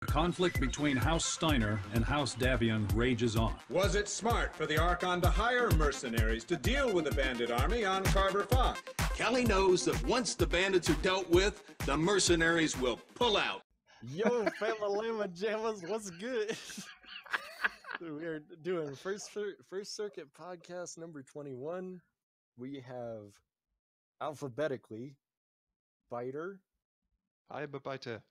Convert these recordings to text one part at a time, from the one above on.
Conflict between House Steiner and House Davion rages on. Was it smart for the Archon to hire mercenaries to deal with the bandit army on Carver Fox? Kelly knows that once the bandits are dealt with, the mercenaries will pull out. Yo, family Llama Jammers, what's good? We're doing First Circuit podcast number 21. We have alphabetically Biter. Hi, Biter.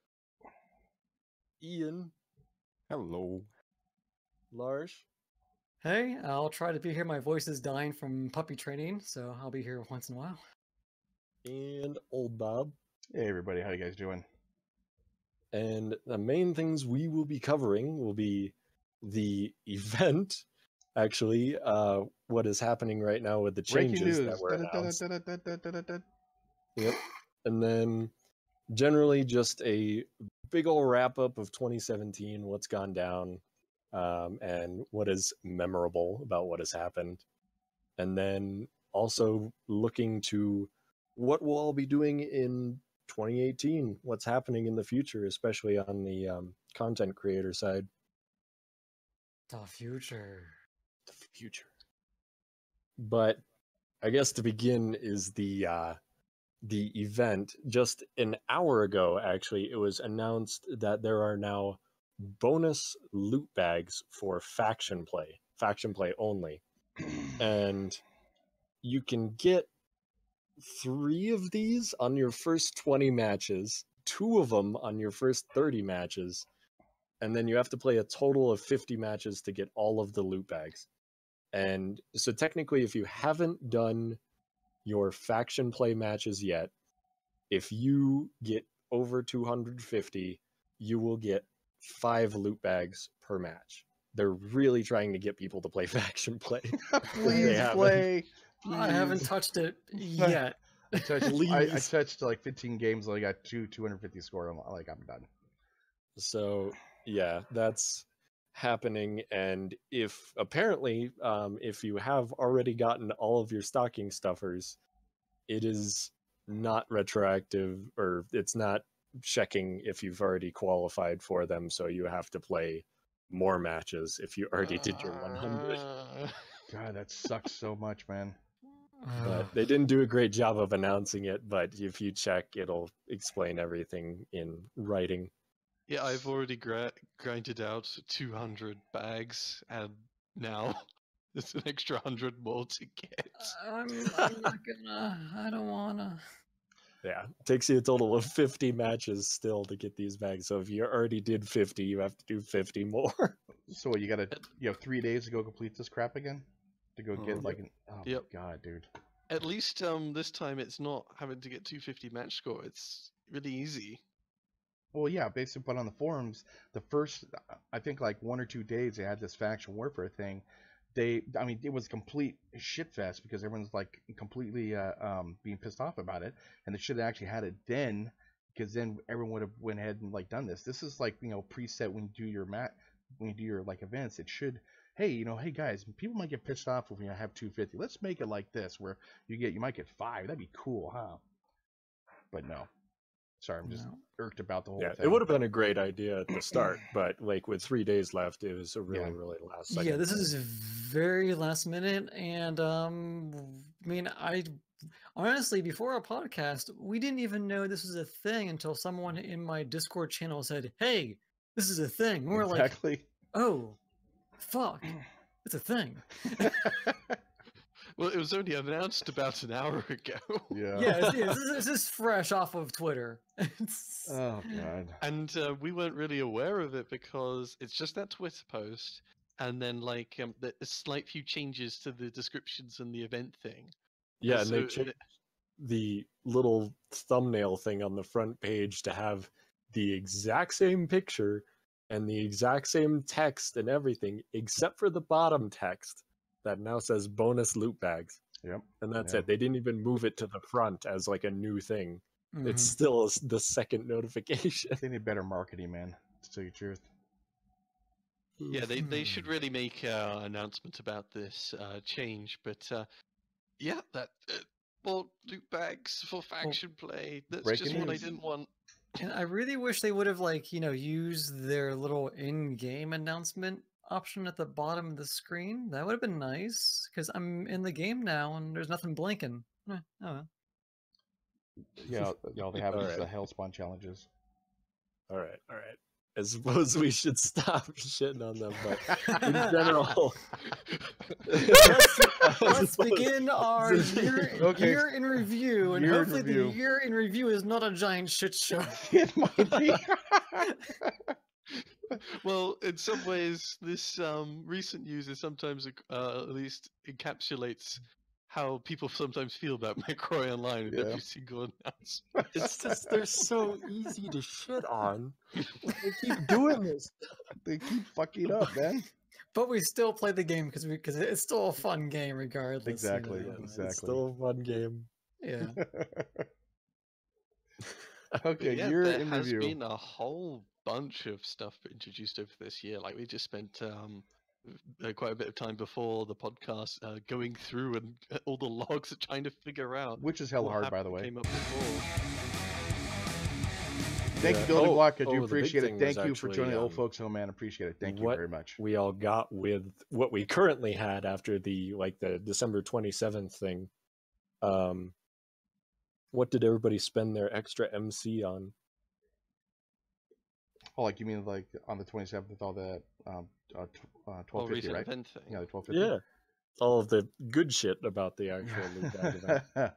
Ian. Hello. Lars. Hey, I'll try to be here. My voice is dying from puppy training, so I'll be here once in a while. And Oldbob. Hey everybody, how you guys doing? And the main things we will be covering will be the event, actually, what is happening right now with the changes that were announced. Yep. And then generally just a big ol' wrap-up of 2017, what's gone down, and what is memorable about what has happened. And then also looking to what we'll all be doing in 2018, what's happening in the future, especially on the content creator side. The future. The future. But I guess to begin is the event. Just an hour ago, actually, it was announced that there are now bonus loot bags for faction play only. And you can get 3 of these on your first 20 matches, 2 of them on your first 30 matches, and then you have to play a total of 50 matches to get all of the loot bags. And so technically, if you haven't done your faction play matches yet, if you get over 250, you will get 5 loot bags per match. They're really trying to get people to play faction play. Please play. Please. I haven't touched it yet. I touched like 15 games. I got 250 score. I'm done. So yeah, that's happening. And if apparently, if you have already gotten all of your stocking stuffers, it is not retroactive, or it's not checking if you've already qualified for them. So you have to play more matches if you already did your 100. God, that sucks so much, man. But they didn't do a great job of announcing it, but if you check, it'll explain everything in writing. Yeah, I've already grinded out 200 bags, and now there's an extra 100 more to get. I'm not gonna. I don't wanna. Yeah, it takes you a total of 50 matches still to get these bags. So if you already did 50, you have to do 50 more. So you have 3 days to go complete this crap again? To go get my god, dude. At least this time it's not having to get 250 match score. It's really easy. Well, yeah, basically, but on the forums, the first, I think like 1 or 2 days they had this faction warfare thing. It was complete shit fest because everyone's like completely being pissed off about it, and they should have actually had it then, because then everyone would have went ahead and like done this. This is like, preset when you do your like events. It should, hey guys, people might get pissed off if we have 250. Let's make it like this where you might get 5. That'd be cool, huh? But no. Sorry, I'm just irked about the whole thing. It would have been a greit idea at the start, but like with 3 days left, it was a really last second. Yeah, this is very last minute, and I honestly, before our podcast, we didn't even know this was a thing until someone in my Discord channel said, "Hey, this is a thing." And we're like, "Oh, fuck, it's a thing." Well, it was only announced about an hour ago. Yeah. This is fresh off of Twitter. Oh god. And we weren't really aware of it because it's just that Twitter post, and then like the slight few changes to the descriptions and the event thing. Yeah, and they changed the little thumbnail thing on the front page to have the exact same picture and the exact same text and everything, except for the bottom text that now says bonus loot bags. Yep. And that's it. They didn't even move it to the front as like a new thing. It's still the second notification. They need better marketing, man, to tell you the truth. Yeah, they should really make an announcement about this change. But loot bags for faction play. That's just what I didn't want. And I really wish they would have, like, used their little in-game announcement option at the bottom of the screen. That would have been nice, because I'm in the game now and there's nothing blinking. Oh well. Yeah, all they have is the Alright. Hellspawn challenges. All right. I suppose we should stop shitting on them, but in general, Let's begin our year in review, and Year in hopefully review. the year in review is not a giant shit show. It might be. Well, in some ways, this recent news is sometimes at least encapsulates how people sometimes feel about MechWarrior Online with Yeah. every single announcement. it's just they're so easy to shit on. They keep doing this. They keep fucking up, man. But we still play the game because it's still a fun game regardless. Exactly. It's still a fun game. Yeah. Okay, Yeah, year there in has review. been a whole bunch of stuff introduced over this year. Like we just spent quite a bit of time before the podcast going through and all the logs and trying to figure out Which is hella what hard, by the happened, way. Came up before. Thank you, Yeah. Building Oh, Block. I do the big appreciate it. thing was Thank you for actually, joining Old Folks Home, man. Appreciate it. Thank you what very much. we all got with what we currently had after the December 27th thing. What did everybody spend their extra MC on? Oh, like you mean like on the 27th with all the Whole 1250, recent right? event thing. Yeah, the 1250. Yeah, all of the good shit about the actual loot bag event.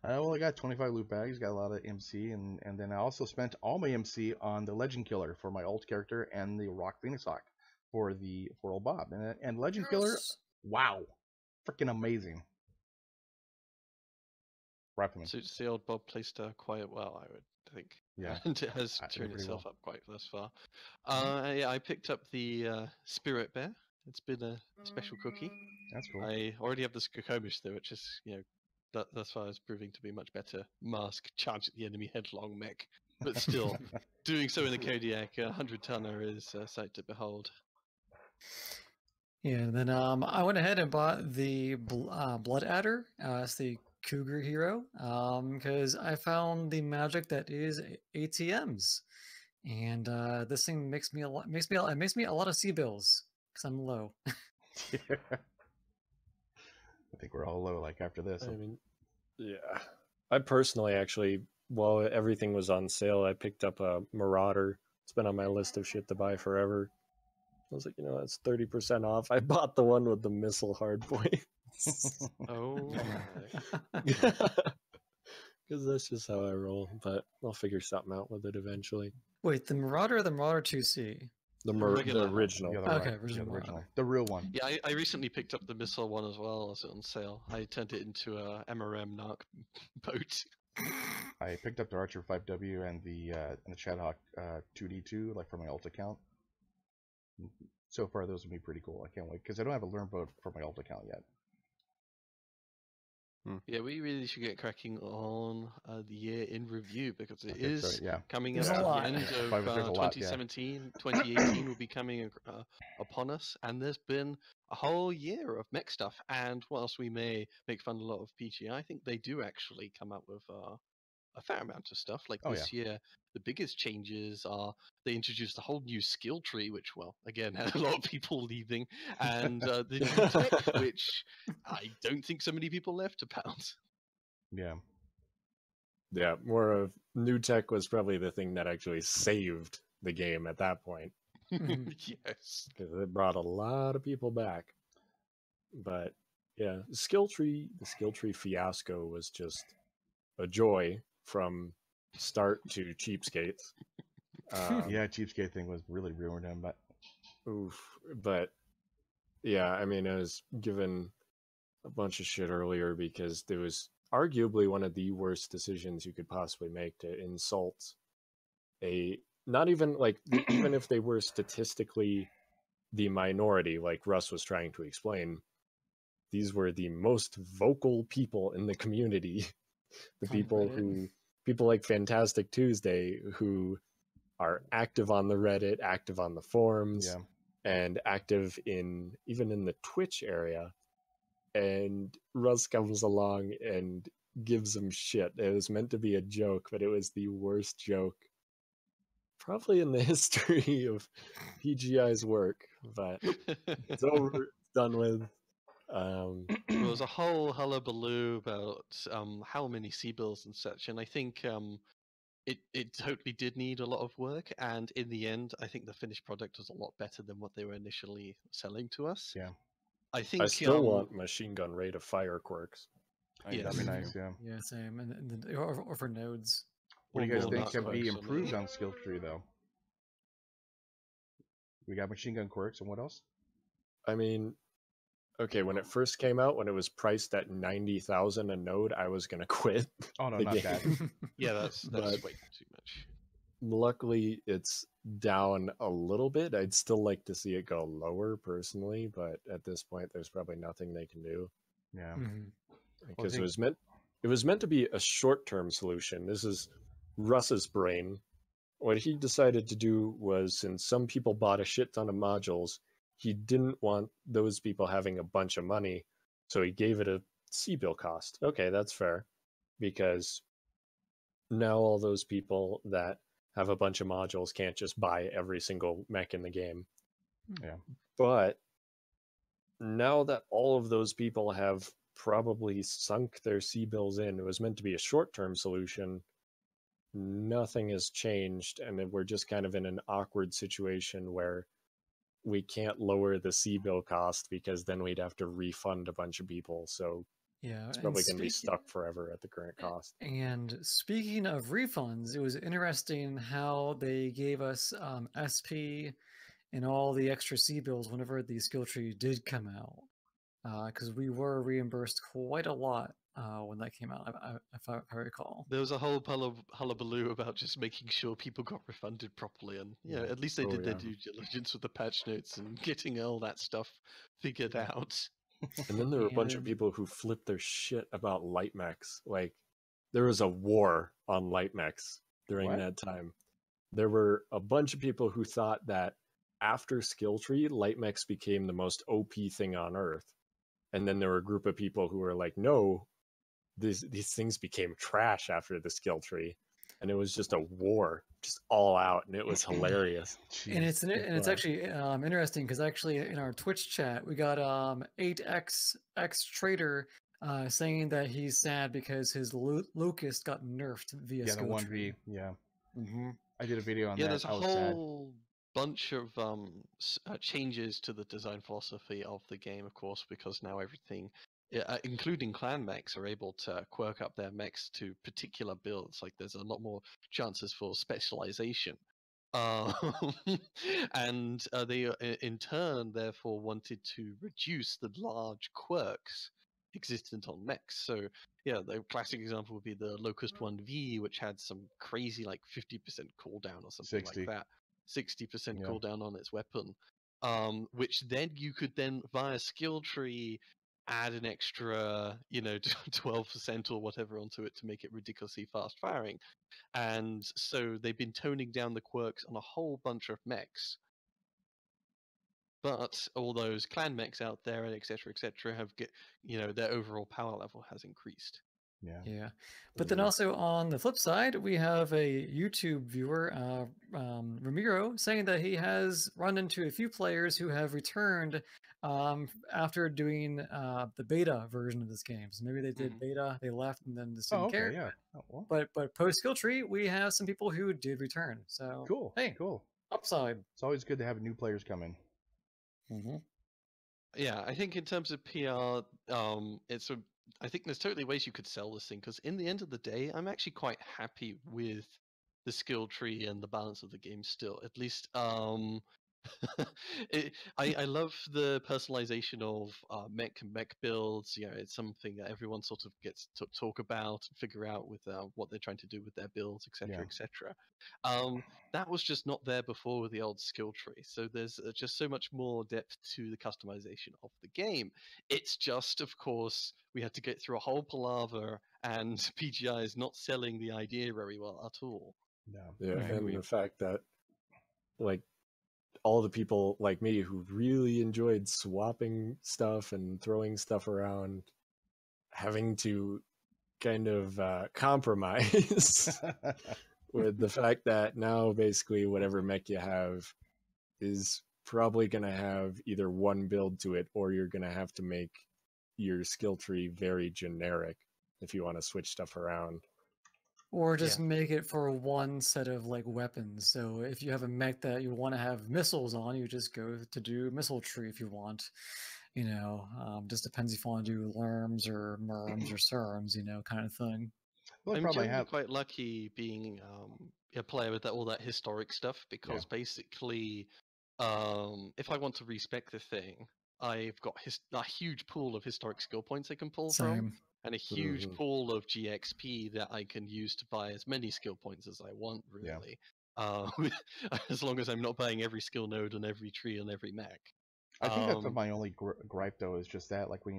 Well, I got 25 loot bags, got a lot of MC, and then I also spent all my MC on the Legend Killer for my alt character and the Rock Phoenix Hawk for Oldbob. And Legend Killer, wow, freaking amazing. Right for me. Suits the Oldbob playstyle quite well, I would think. Yeah. And it has I did turned pretty itself well. up quite thus far. Yeah, I picked up the Spirit Bear. It's been a special cookie. That's cool. I already have the Skokomish though, which is, thus far is proving to be much better. Mask, charge at the enemy, headlong mech. But still, doing so in the Kodiak, 100-tonner is a sight to behold. Yeah, and then I went ahead and bought the Blood Adder as the Cougar hero because I found the magic that is ATMs, and this thing makes me a lot of C-bills because I'm low. I think we're all low like after this. I mean, yeah. I personally actually, while everything was on sale, I picked up a Marauder. It's been on my list of shit to buy forever. I was like, that's 30% off. I bought the one with the missile hardpoint. Oh, Because that's just how I roll. But I'll figure something out with it eventually. Wait, the Marauder or the Marauder 2C? The regular one. original. Yeah, the Okay, right- original the one. original. The real one. yeah, I recently picked up the missile one as well as on sale. I turned it into a MRM Narc boat. I picked up the Archer 5W and the Shadhawk 2D2, like for my alt account. So far, those would be pretty cool. I can't wait because I don't have a learn boat for my alt account yet. Yeah, we really should get cracking on the year in review because it Okay, is so, yeah. coming There's up a at lot. the end of There's a lot, yeah. 2017. 2018 will be coming upon us, and there's been a whole year of mech stuff. And whilst we may make fun a lot of PG, I think they do actually come up with a fair amount of stuff. Like Oh, this year, the biggest changes are they introduced a whole new skill tree, which, well, again, had a lot of people leaving, and the new tech, which I don't think so many people left about. Yeah. Yeah, more of new tech was probably the thing that actually saved the game at that point. Yes. Because it brought a lot of people back. But yeah, the skill tree fiasco was just a joy from start to cheapskates. Yeah, cheapskate thing was really ruined him, but Oof. But yeah, I mean, I was given a bunch of shit earlier because there was arguably one of the worst decisions you could possibly make to insult not even like, even if they were statistically the minority, like Russ was trying to explain, these were the most vocal people in the community. The people like Fantastic Tuesday who are active on the Reddit, active on the forums, yeah. and active even in the Twitch area. And Russ comes along and gives them shit. It was meant to be a joke, but it was the worst joke probably in the history of PGI's work, but it's over, it's done with. There was a whole hullabaloo about how many C-bills and such, and I think it totally did need a lot of work, and in the end, I think the finished product was a lot better than what they were initially selling to us. Yeah. I think I still want machine gun rate of fire quirks. Yes. That'd be Me nice, yeah. Yeah, same. And or for nodes. What do you guys more think nut can be quirks on improved it. on skill tree, though? We got machine gun quirks, and what else? I mean, okay, when it first came out, when it was priced at 90,000 a node, I was gonna quit. Oh no, the not game. that. Yeah, that's But- way too much. Luckily, it's down a little bit. I'd still like to see it go lower personally, but at this point, there's probably nothing they can do Yeah. Mhm. because think- it was meant to be a short-term solution. This is Russ's brain. What he decided to do was, since some people bought a shit ton of modules, he didn't want those people having a bunch of money, so he gave it a C-bill cost. Okay, that's fair, because now all those people that have a bunch of modules can't just buy every single mech in the game. Yeah. But now that all of those people have probably sunk their C-bills in, it was meant to be a short-term solution. Nothing has changed, and then we're just kind of in an awkward situation where we can't lower the C-bill cost because then we'd have to refund a bunch of people. So Yeah, it's and probably going to be speak- stuck forever at the current cost. And speaking of refunds, it was interesting how they gave us SP and all the extra C bills whenever the skill tree did come out, because we were reimbursed quite a lot when that came out, if I recall. There was a whole hullabaloo about just making sure people got refunded properly, and at least they Oh, did their yeah. due diligence with the patch notes and getting all that stuff figured out. And then there were a bunch of And- people who flipped their shit about light mechs. Like, there was a war on light mechs during What? that time. There were a bunch of people who thought that after skill tree, light mechs became the most OP thing on earth. And then there were a group of people who were like, no, these things became trash after the skill tree. And it was just a war, just all out, and it was hilarious. And it's Jeez, and it's God. actually interesting because actually in our Twitch chat we got 8x trader saying that he's sad because his locust got nerfed via Yeah, the skill 1v. tree. Yeah. Mm-hmm. I did a video on Yeah, that. there's a I was sad. whole bunch of changes to the design philosophy of the game, of course, because now everything, including clan mechs, are able to quirk up their mechs to particular builds. Like there's a lot more chances for specialization. And they, in turn, therefore wanted to reduce the large quirks existent on mechs. So yeah, the classic example would be the Locust 1V, which had some crazy like 50% cooldown or something 60. like that. 60% Yeah. cooldown on its weapon. Which then you could then via skill tree add an extra, 12% or whatever onto it to make it ridiculously fast firing. And so they've been toning down the quirks on a whole bunch of mechs. But all those clan mechs out there and et cetera, have their overall power level has increased. Yeah. Yeah, but then also on the flip side, we have a YouTube viewer, Ramiro, saying that he has run into a few players who have returned after doing the beta version of this game. So maybe they did beta, they left, and then just Oh, didn't okay. care. Yeah. Oh, well, But post skill tree, we have some people who did return. So cool. hey, Cool. upside. It's always good to have new players come in. Mm-hmm. Yeah, I think in terms of PR, I think there's totally ways you could sell this thing, because in the end of the day, I'm actually quite happy with the skill tree and the balance of the game still. At least, I love the personalization of mech builds. It's something that everyone sort of gets to talk about and figure out with what they're trying to do with their builds, etc., Yeah. etc. That was just not there before with the old skill tree. So there's just so much more depth to the customization of the game. It's just, of course, we had to get through a whole palaver, and PGI is not selling the idea very well at all. No. Yeah, I and agree. the fact that, like, all the people like me who really enjoyed swapping stuff and throwing stuff around, having to kind of compromise with the fact that now basically whatever mech you have is probably going to have either one build to it, or you're going to have to make your skill tree very generic if you want to switch stuff around. Or just make it for one set of like weapons. So if you have a mech that you want to have missiles on, you just go to do missile tree if you want. You know, just depends if you want to do lerms or merms or serms, you know, kind of thing. Well, I'm probably generally quite lucky being a player with all that historic stuff, because basically, if I want to respec the thing, I've got a huge pool of historic skill points I can pull from, and a huge pool of GXP that I can use to buy as many skill points as I want, really. As long as I'm not buying every skill node on every tree on every mech. I think that's my only gripe, though, is just that, like, when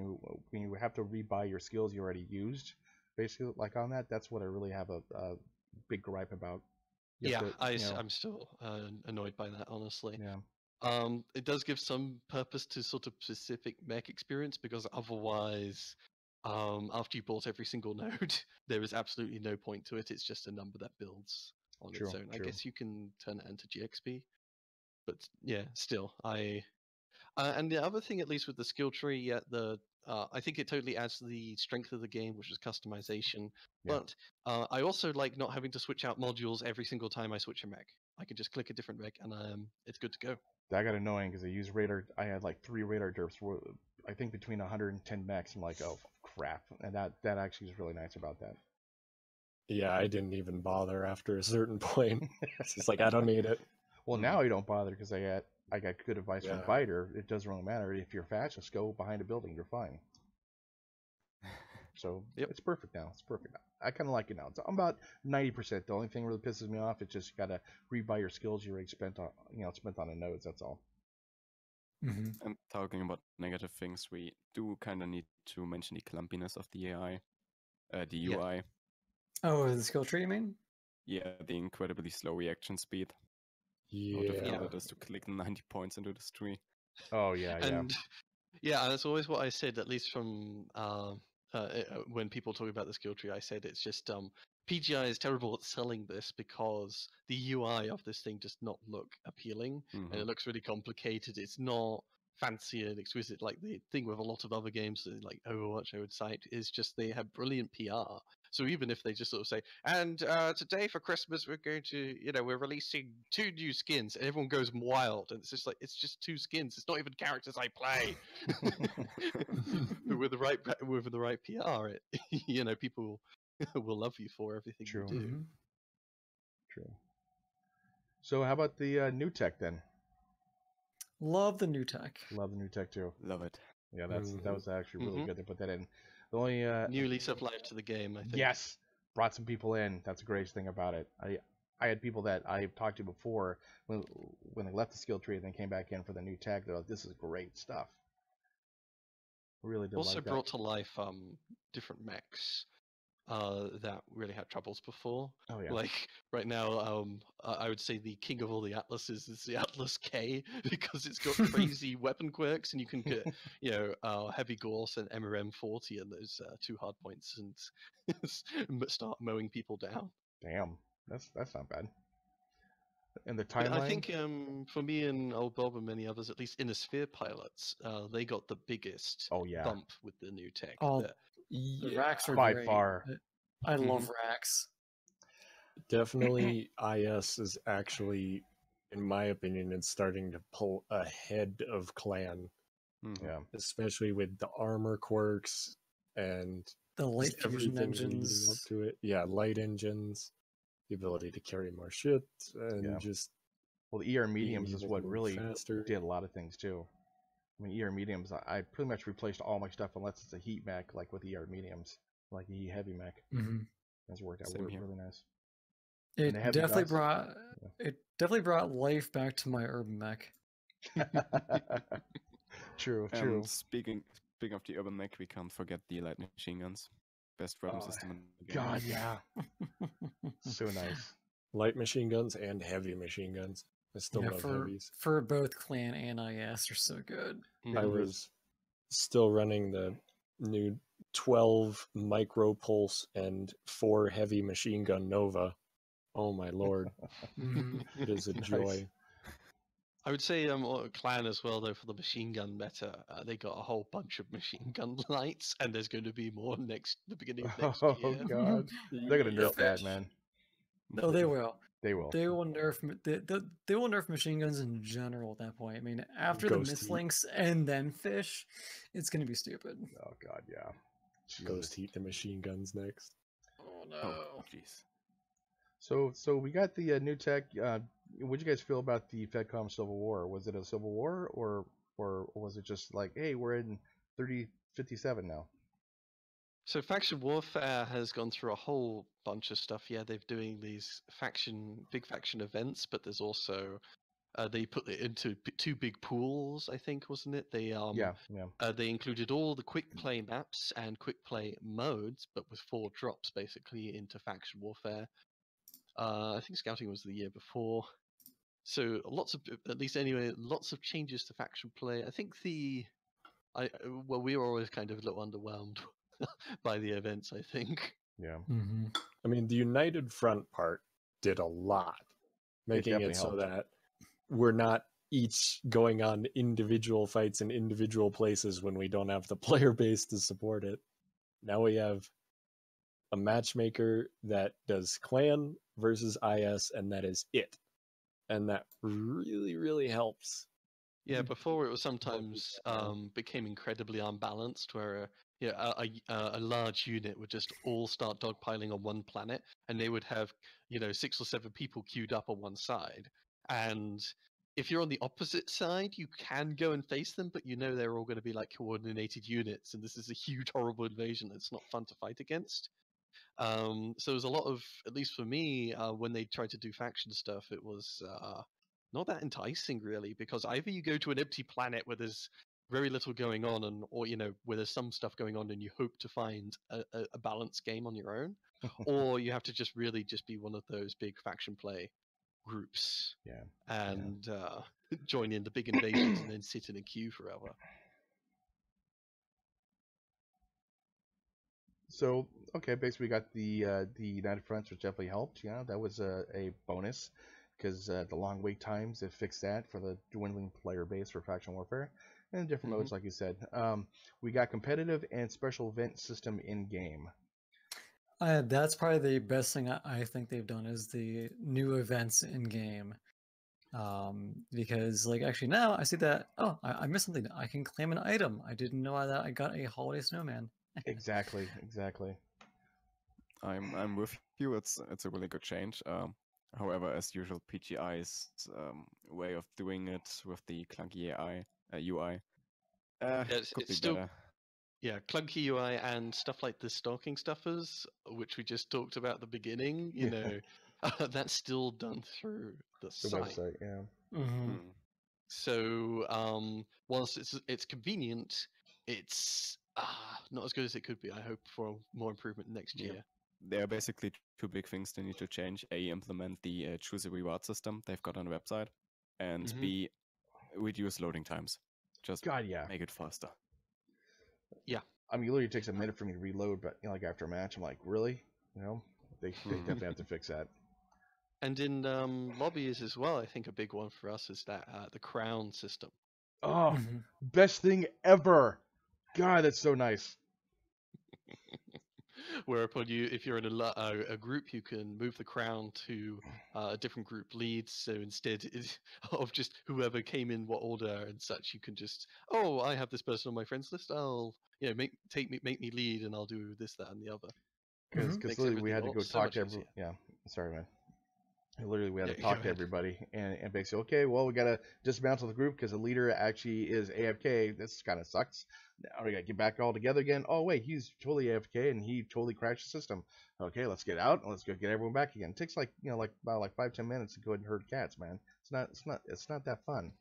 you have to rebuy your skills you already used, basically, like on that, that's what I really have a big gripe about. I'm still annoyed by that, honestly. Yeah. It does give some purpose to sort of specific mech experience, because otherwise, after you bought every single node, there is absolutely no point to it. It's just a number that builds on its own. I guess you can turn it into GXP, but yeah, still, and the other thing, at least with the skill tree, I think it totally adds to the strength of the game, which is customization. Yeah. But I also like not having to switch out modules every single time I switch a mech. I can just click a different mech, and it's good to go. That got annoying because I had like 3 radar derps, I think between 110 mechs. I'm like, oh crap, and that actually is really nice about that. Yeah, I didn't even bother after a certain point. It's just like, I don't need it. Well, now you don't bother because I got good advice from Biter. It doesn't really matter if you're fast. Just go behind a building. You're fine. So it's perfect now. It's perfect. I kind of like it now. I'm about 90%. The only thing really pisses me off is just you gotta rebuy your skills you already spent on the nodes. That's all. And talking about negative things, we do kind of need to mention the clumpiness of the AI, the UI. Oh, the skill tree, you mean? Yeah, the incredibly slow reaction speed. Yeah. How difficult it is to click 90 points into this tree. Oh yeah, and that's always what I said, at least from when people talk about the skill tree. I said it's just PGI is terrible at selling this because the UI of this thing does not look appealing, and it looks really complicated. It's not fancy and exquisite like the thing with a lot of other games like Overwatch, I would cite, is just they have brilliant PR. So even if they just sort of say, and today for Christmas we're going to, we're releasing 2 new skins, and everyone goes wild, and it's just like, it's just 2 skins. It's not even characters I play. But with the right PR, people will love you for everything you do. True. So how about the new tech then? Love the new tech. Love the new tech too. Love it. Yeah, that was actually really good to put that in. The only new lease of life to the game, I think. Yes, brought some people in. That's the greatest thing about it. I had people that I talked to before when they left the skill tree and then came back in for the new tech. They're like, "This is great stuff." Really did. Also like that. brought to life different mechs that really had troubles before. Oh yeah. Like right now, I would say the king of all the atlases is the Atlas K, because it's got crazy weapon quirks, and you can get heavy Gorse and MRM40 and those 2 hard points and start mowing people down. Damn, that's not bad. And the timeline. I think for me and Oldbob and many others, at least Inner Sphere pilots, they got the biggest bump with the new tech. The racks are by great. far. I love racks. Definitely, IS is actually, in my opinion, it's starting to pull ahead of Clan. Yeah, especially with the armor quirks and the light fusion engines up to it. Yeah, light engines, the ability to carry more shit, and just the ER mediums is what really faster. did a lot of things too. I mean, ER mediums, I pretty much replaced all my stuff unless it's a heat mech, like with ER mediums, like the heavy mech. That's worked out really nice. It definitely brought life back to my urban mech. True. Speaking of the urban mech, we can't forget the light machine guns. Best weapon system in the game. God, yeah. So nice. Light machine guns and heavy machine guns. I still love heavies. For both Clan and IS, are so good. I was still running the new 12 micro pulse and 4 heavy machine gun Nova Oh my lord, it is a Nice. joy. I would say clan as well though for the machine gun meta. They got a whole bunch of machine gun lights, and there's going to be more the beginning of next Oh year. god, they're gonna nerf Yep. that, man. No, they will. They will. They will they will nerf machine guns in general at that point. I mean, after the Ghost heat. mislinks and then fish, it's gonna be stupid. Oh god, yeah. Ghost Jesus. heat the machine guns next. Oh Oh, jeez. So we got the new tech. What do you guys feel about the FedCom Civil War? Was it a civil war, or was it just like, hey, we're in 3057 now? So faction warfare has gone through a whole bunch of stuff. Yeah, they're doing these big faction events, but there's also they put it into two big pools, I think, wasn't it? They Yeah. they included all the quick play maps and quick play modes, but with 4 drops basically into faction warfare. I think scouting was the year before. So lots of changes to faction play. I think we were always kind of a little underwhelmed by the events, I think. Yeah. I mean, the United Front part did a lot, making definitely it so helped. that we're not each going on individual fights in individual places when we don't have the player base to support it. Now we have a matchmaker that does clan versus IS, and that is it. And that really, really helps. Yeah, before it was sometimes became incredibly unbalanced, where a large unit would just all start dogpiling on one planet, and they would have 6 or 7 people queued up on one side, and if you're on the opposite side, you can go and face them, but they're all going to be like coordinated units, and this is a huge, horrible invasion that's not fun to fight against. So there's a lot of, at least for me, when they tried to do faction stuff, it was not that enticing really, because either you go to an empty planet where there's very little going on, or where there's some stuff going on, and you hope to find a balanced game on your own, or you have to just really just be one of those big faction play groups, and join in the big invasions and then sit in a queue forever. So okay, basically we got the United Fronts, which definitely helped. Yeah, that was a bonus because the long wait times, it fixed that for the dwindling player base for faction warfare, and different modes like you said. We got competitive and special event system in game. That's probably the best thing I think they've done is the new events in game. Because actually now I see that I missed something. I can claim an item. I didn't know that I got a holiday snowman. Exactly. I'm with you. It's a really good change. However, as usual, PGI's way of doing it with the clunky AI UI could be still better. Yeah, clunky UI and stuff like the stalking stuffers, which we just talked about at the beginning, that's still done through the site. Website, yeah. So, whilst it's convenient, it's not as good as it could be. I hope for more improvement next year. There are basically 2 big things they need to change. A, implement the choose a reward system they've got on the website, and B, reduce loading times. Just make it faster. Yeah. I mean, it literally takes a minute for me to reload, but after a match, I'm like, really? They definitely have to fix that. And in lobbies as well, I think a big one for us is that the crown system. Oh, best thing ever! God, that's so nice. Whereupon if you're in a group, you can move the crown to a different group lead. So instead of just whoever came in what order and such, you can just, I have this person on my friends list. I'll make me lead, and I'll do this, that, and the other. Because literally we had to go talk to everyone. Yeah, sorry, man. Literally, we had to talk to everybody and basically, okay, well, we got to dismantle the group because the leader actually is AFK. This kind of sucks. Now we got to get back all together again. Oh, wait, he's totally AFK and he totally crashed the system. Okay, let's get out and let's go get everyone back again. It takes about 5-10 minutes to go ahead and herd cats, man. It's not that fun.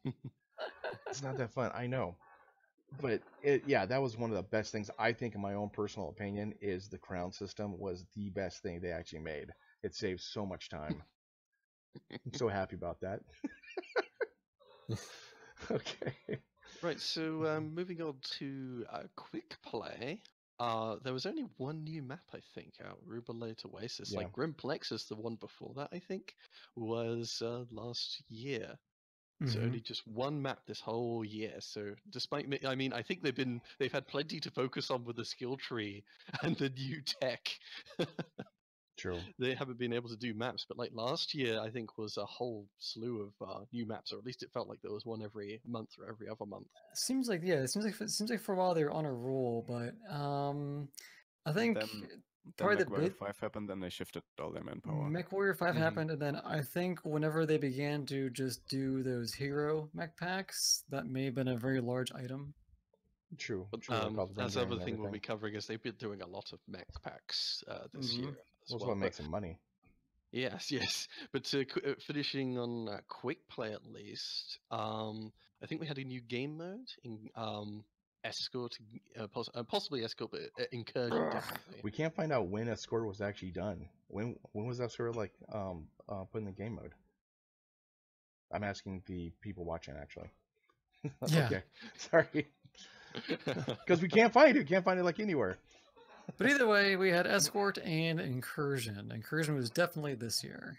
It's not that fun. I know. But that was one of the best things I think, in my own personal opinion, is the crown system was the best thing they actually made. It saves so much time. I'm so happy about that. Okay. Right, so moving on to quick play. there was only one new map, I think, out, Rubalate Oasis. Yeah. Like Grim Plexus, the one before that, I think, was last year. So Mhm. only just one map this whole year. So despite me, I mean, I think they've had plenty to focus on with the skill tree and the new tech. True. They haven't been able to do maps, but like last year, I think was a whole slew of new maps, or at least it felt like there was one every month or every other month. Seems like it seems like for a while they were on a roll, but I think Then probably the MechWarrior big 5 happened, then they shifted all their manpower. MechWarrior 5 Mhm. happened, and then I think whenever they began to just do those hero mech packs, that may have been a very large item. True. But True. Like all the that's rendering another and thing we'll be everything. covering is they've been doing a lot of mech packs this Mhm. year as That's well. what But makes them money. yes, yes. But finishing on quick play at least, I think we had a new game mode in Escort, possibly Escort, but Incursion definitely. We can't find out when Escort was actually done. When was Escort like put in the game mode? I'm asking the people watching actually. Yeah. Okay, sorry. Because we can't find it. We can't find it like anywhere. But either way, we had Escort and Incursion. Incursion was definitely this year.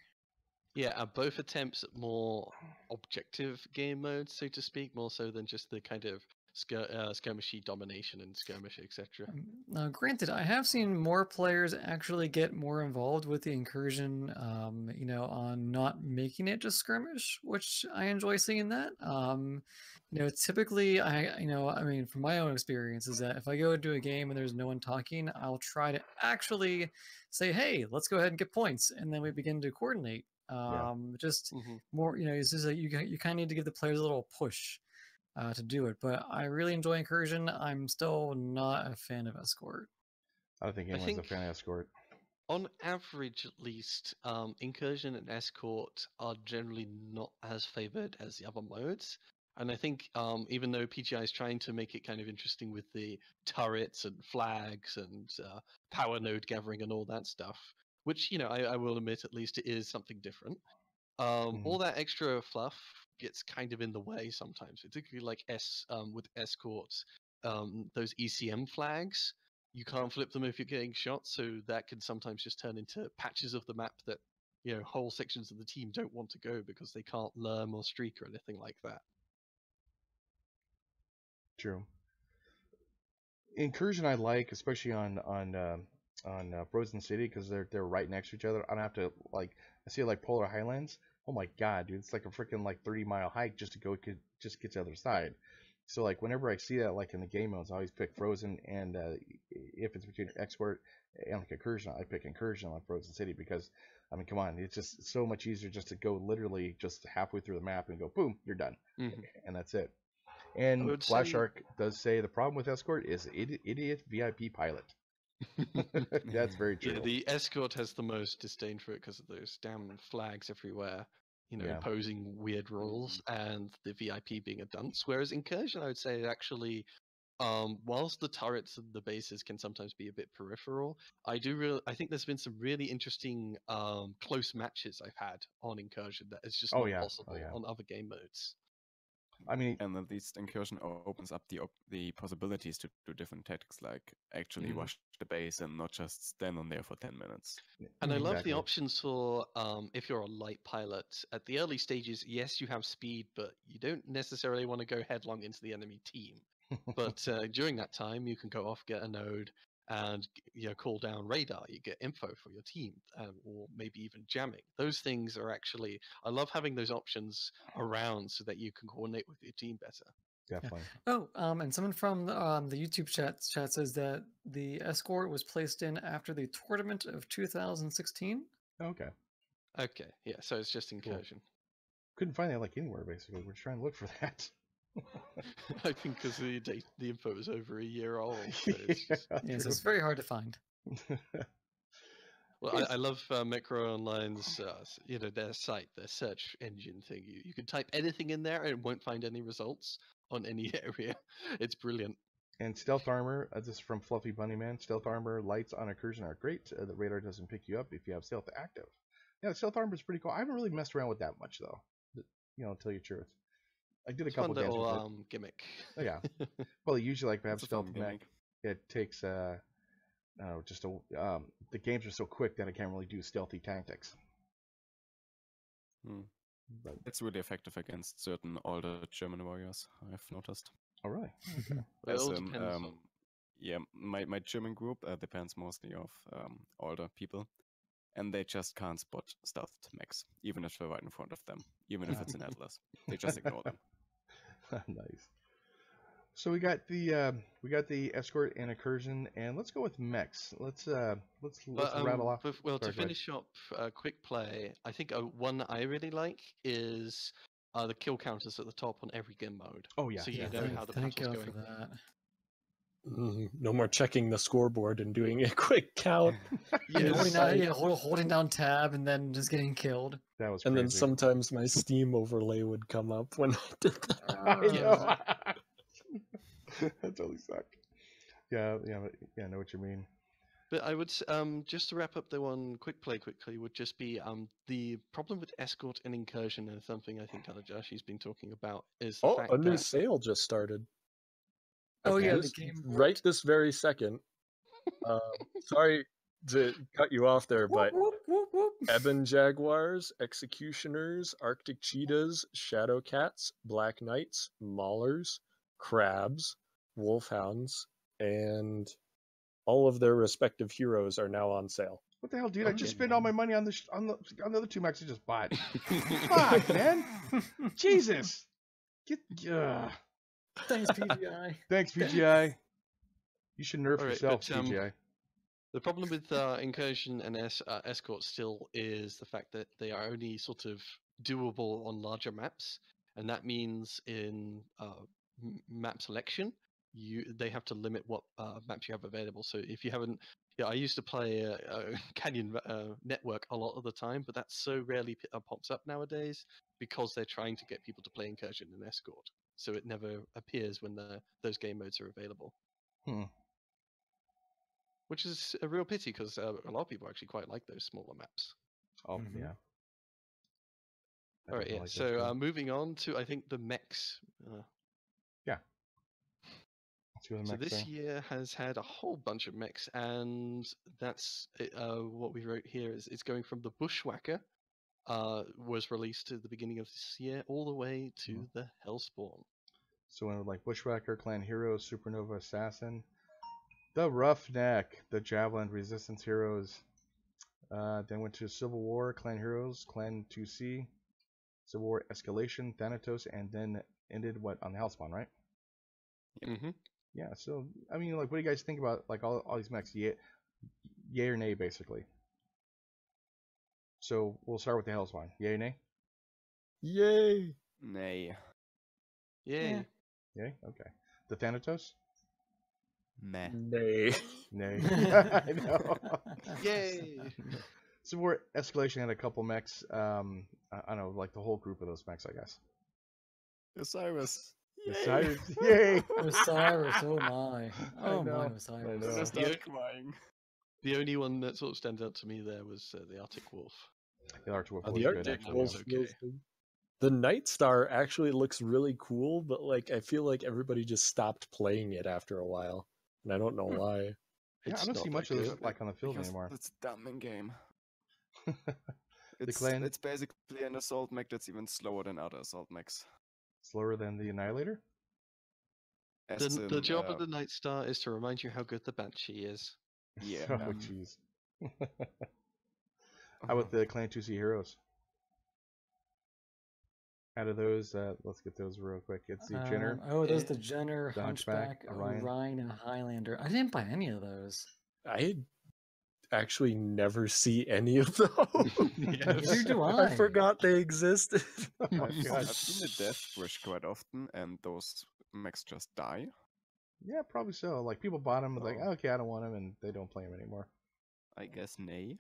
Yeah, both attempts at more objective game modes, so to speak, more so than just the kind of skirmishy domination and skirmish, etc. Now, granted, I have seen more players actually get more involved with the Incursion, on not making it just skirmish, which I enjoy seeing that. Typically, from my own experience, is that if I go into a game and there's no one talking, I'll try to actually say, "Hey, let's go ahead and get points," and then we begin to coordinate. Just Mhm. more, it's just like you kind of need to give the players a little push to do it. But I really enjoy Incursion. I'm still not a fan of Escort. I don't think I anyone's a think fan of Escort. on average, at least, Incursion and Escort are generally not as favored as the other modes. And I think even though PGI is trying to make it kind of interesting with the turrets and flags and power node gathering and all that stuff, which, I will admit at least it is something different. All that extra fluff gets kind of in the way sometimes, particularly like with Escorts, those ECM flags. You can't flip them if you're getting shot, so that can sometimes just turn into patches of the map that whole sections of the team don't want to go because they can't learn or streak or anything like that. True. Incursion I like, especially on Frozen City, because they're right next to each other. I don't have to I see like Polar Highlands. Oh my god, dude, it's like a freaking 30-mile hike just to get to the other side. So like whenever I see that like in the game modes, I always pick Frozen, and if it's between Expert and like Incursion, I pick Incursion on Frozen City because I mean, come on, it's just so much easier just to go literally just halfway through the map and go boom, you're done, and that's it. And Flash Shark does say the problem with Escort is idiot VIP pilot. That's very true. Yeah, the Escort has the most disdain for it because of those damn flags everywhere, imposing weird rules, and the VIP being a dunce. Whereas Incursion, I would say, actually, whilst the turrets and the bases can sometimes be a bit peripheral, I think there's been some really interesting close matches I've had on Incursion that is just not possible on other game modes. I mean, and at least Incursion opens up the possibilities to do different tactics, like actually rush the base and not just stand on there for 10 minutes. And I love the options for if you're a light pilot. At the early stages, yes, you have speed, but you don't necessarily want to go headlong into the enemy team. But during that time, you can go off, get a node, and call down radar. You get info for your team, or maybe even jamming. Those things are actually, I love having those options around so that you can coordinate with your team better. Definitely. Yeah. Oh, and someone from the YouTube chat says that the Escort was placed in after the tournament of 2016. Okay. Okay. Yeah. So it's just Incursion. Cool. Couldn't find that anywhere. Basically, we're trying to look for that. I think because the info is over a year old. So so it's very hard to find. Well, I love MechWarrior Online's, their site, their search engine thing. You can type anything in there and it won't find any results on any area. It's brilliant. And stealth armor, this is from Fluffy Bunny Man. Stealth armor lights on Incursion are great. The radar doesn't pick you up if you have stealth active. Yeah, stealth armor is pretty cool. I haven't really messed around with that much though. To tell you the truth. I did a couple games with it. Gimmick. Oh, yeah. Well, usually if I have stealth mech, it takes the games are so quick that I can't really do stealthy tactics. But, It's really effective against certain older German warriors, I've noticed. oh, really? It all As in, depends on. yeah, my German group depends mostly of older people, and they just can't spot stealthed mechs, even if they're right in front of them, even if it's an Atlas. They just ignore them. Nice. So we got the Escort and Incursion, and let's go with Mechs. Let's rattle off. Well, Sorry, to go ahead. finish up quick play, I think one I really like is the kill counters at the top on every game mode. Oh yeah, So you yeah. know how the Thank battle's God going. for that. No more checking the scoreboard and doing a quick count. And Yes. holding down tab and then just getting killed. That was And crazy. then sometimes my Steam overlay would come up when I did that. I know. That totally sucked. Yeah, I know what you mean. But I would just to wrap up the one quick play quickly would just be the problem with Escort and Incursion, and something I think Alajashi's been talking about is the Oh, fact a new that sale just started. Oh yeah, the This- game. right this very second. Sorry to cut you off there, but Whoop, whoop, whoop. Ebon Jaguars, Executioners, Arctic Cheetahs, Shadow Cats, Black Knights, Maulers, Crabs, Wolfhounds, and all of their respective heroes are now on sale. What the hell, dude? I Okay. just spent all my money on the other two Mechs I just bought. Fuck, man. Jesus. Thanks, PGI. Thanks, PGI. You should nerf All right, yourself, but, PGI. the problem with Incursion and Escort still is the fact that they are only sort of doable on larger maps, and that means in map selection, they have to limit what maps you have available. So if you haven't, I used to play Canyon Network a lot of the time, but that so rarely pops up nowadays because they're trying to get people to play Incursion and Escort, so it never appears when those game modes are available. Which is a real pity because a lot of people actually quite like those smaller maps. Oh, Mhm. yeah. All right, yeah. So moving on to I think the Mechs. Let's go to the So Mechs this thing. year has had a whole bunch of Mechs, and that's what we wrote here. Is it's going from the Bushwhacker, was released at the beginning of this year, all the way to the Hellspawn. So we went with like Bushwhacker, Clan Hero, Supernova Assassin, the Roughneck, the Javelin Resistance Heroes. Then went to Civil War, Clan Heroes, Clan 2C, Civil War Escalation, Thanatos, and then ended on the Hellspawn, right? Mm-hmm. Yeah. So I mean, like, what do you guys think about like all these mechs? Yay or nay, basically. So we'll start with the Hellspawn. Yay or nay? Yay! Nay. Yay! Yay. Okay. The Thanatos? Meh. Nay. Nay. I know. Yay! Civil War Escalation had a couple mechs. I don't know, like the whole group of those mechs, I guess. Osiris. Osiris. Yay! Osiris, oh my. Oh my, know, Osiris. I know. I start crying. The only one that sort of stands out to me there was the Arctic Wolf. The Arctic Wolf The was good, Arctic actually. Wolf Yeah. okay. feels- The Night Star actually looks really cool, but like I feel like everybody just stopped playing it after a while, and I don't know why. Yeah, I It's don't not see that much of this good. like on the field Because anymore. it's dumb in game. Clan- It's basically an assault mech that's even slower than other assault mechs. Slower than the Annihilator? As The in, job of the Night Star is to remind you how good the Banshee is. Yeah. Oh, jeez. How about the Clan 2C Heroes? Out of those, let's get those real quick. It's the Jenner. There's the Jenner, the Hunchback, Hunchback, Orion. Orion, and Highlander. I didn't buy any of those. I actually never see any of those. Neither do I I. forgot they existed. Oh my I've god. seen the Death Wish quite often, and those mechs just die. Yeah, probably so. Like, people bought them, like, Oh. okay, I don't want them, and they don't play them anymore. I guess nay.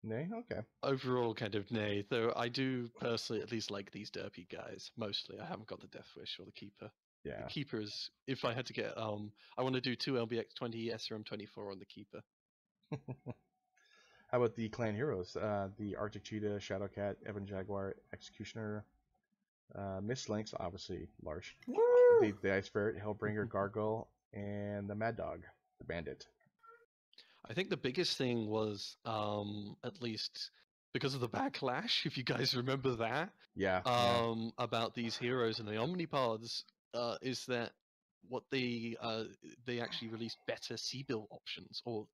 Nay? Okay. Overall, kind of nay. Though I do personally at least like these derpy guys. Mostly, I haven't got the Death Wish or the Keeper. Yeah. The Keeper is, if I had to get, I want to do 2 LBX-20 SRM-24 on the Keeper. How about the Clan Heroes? The Arctic Cheetah, Shadowcat, Ebon Jaguar, Executioner, Miss Lynx, obviously Larsh, the Ice Ferret, Hellbringer, Gargoyle, and the Mad Dog, the Bandit. I think the biggest thing was, at least because of the backlash, if you guys remember that, Yeah. about these heroes and the Omnipods, is that what they actually released better C build options, or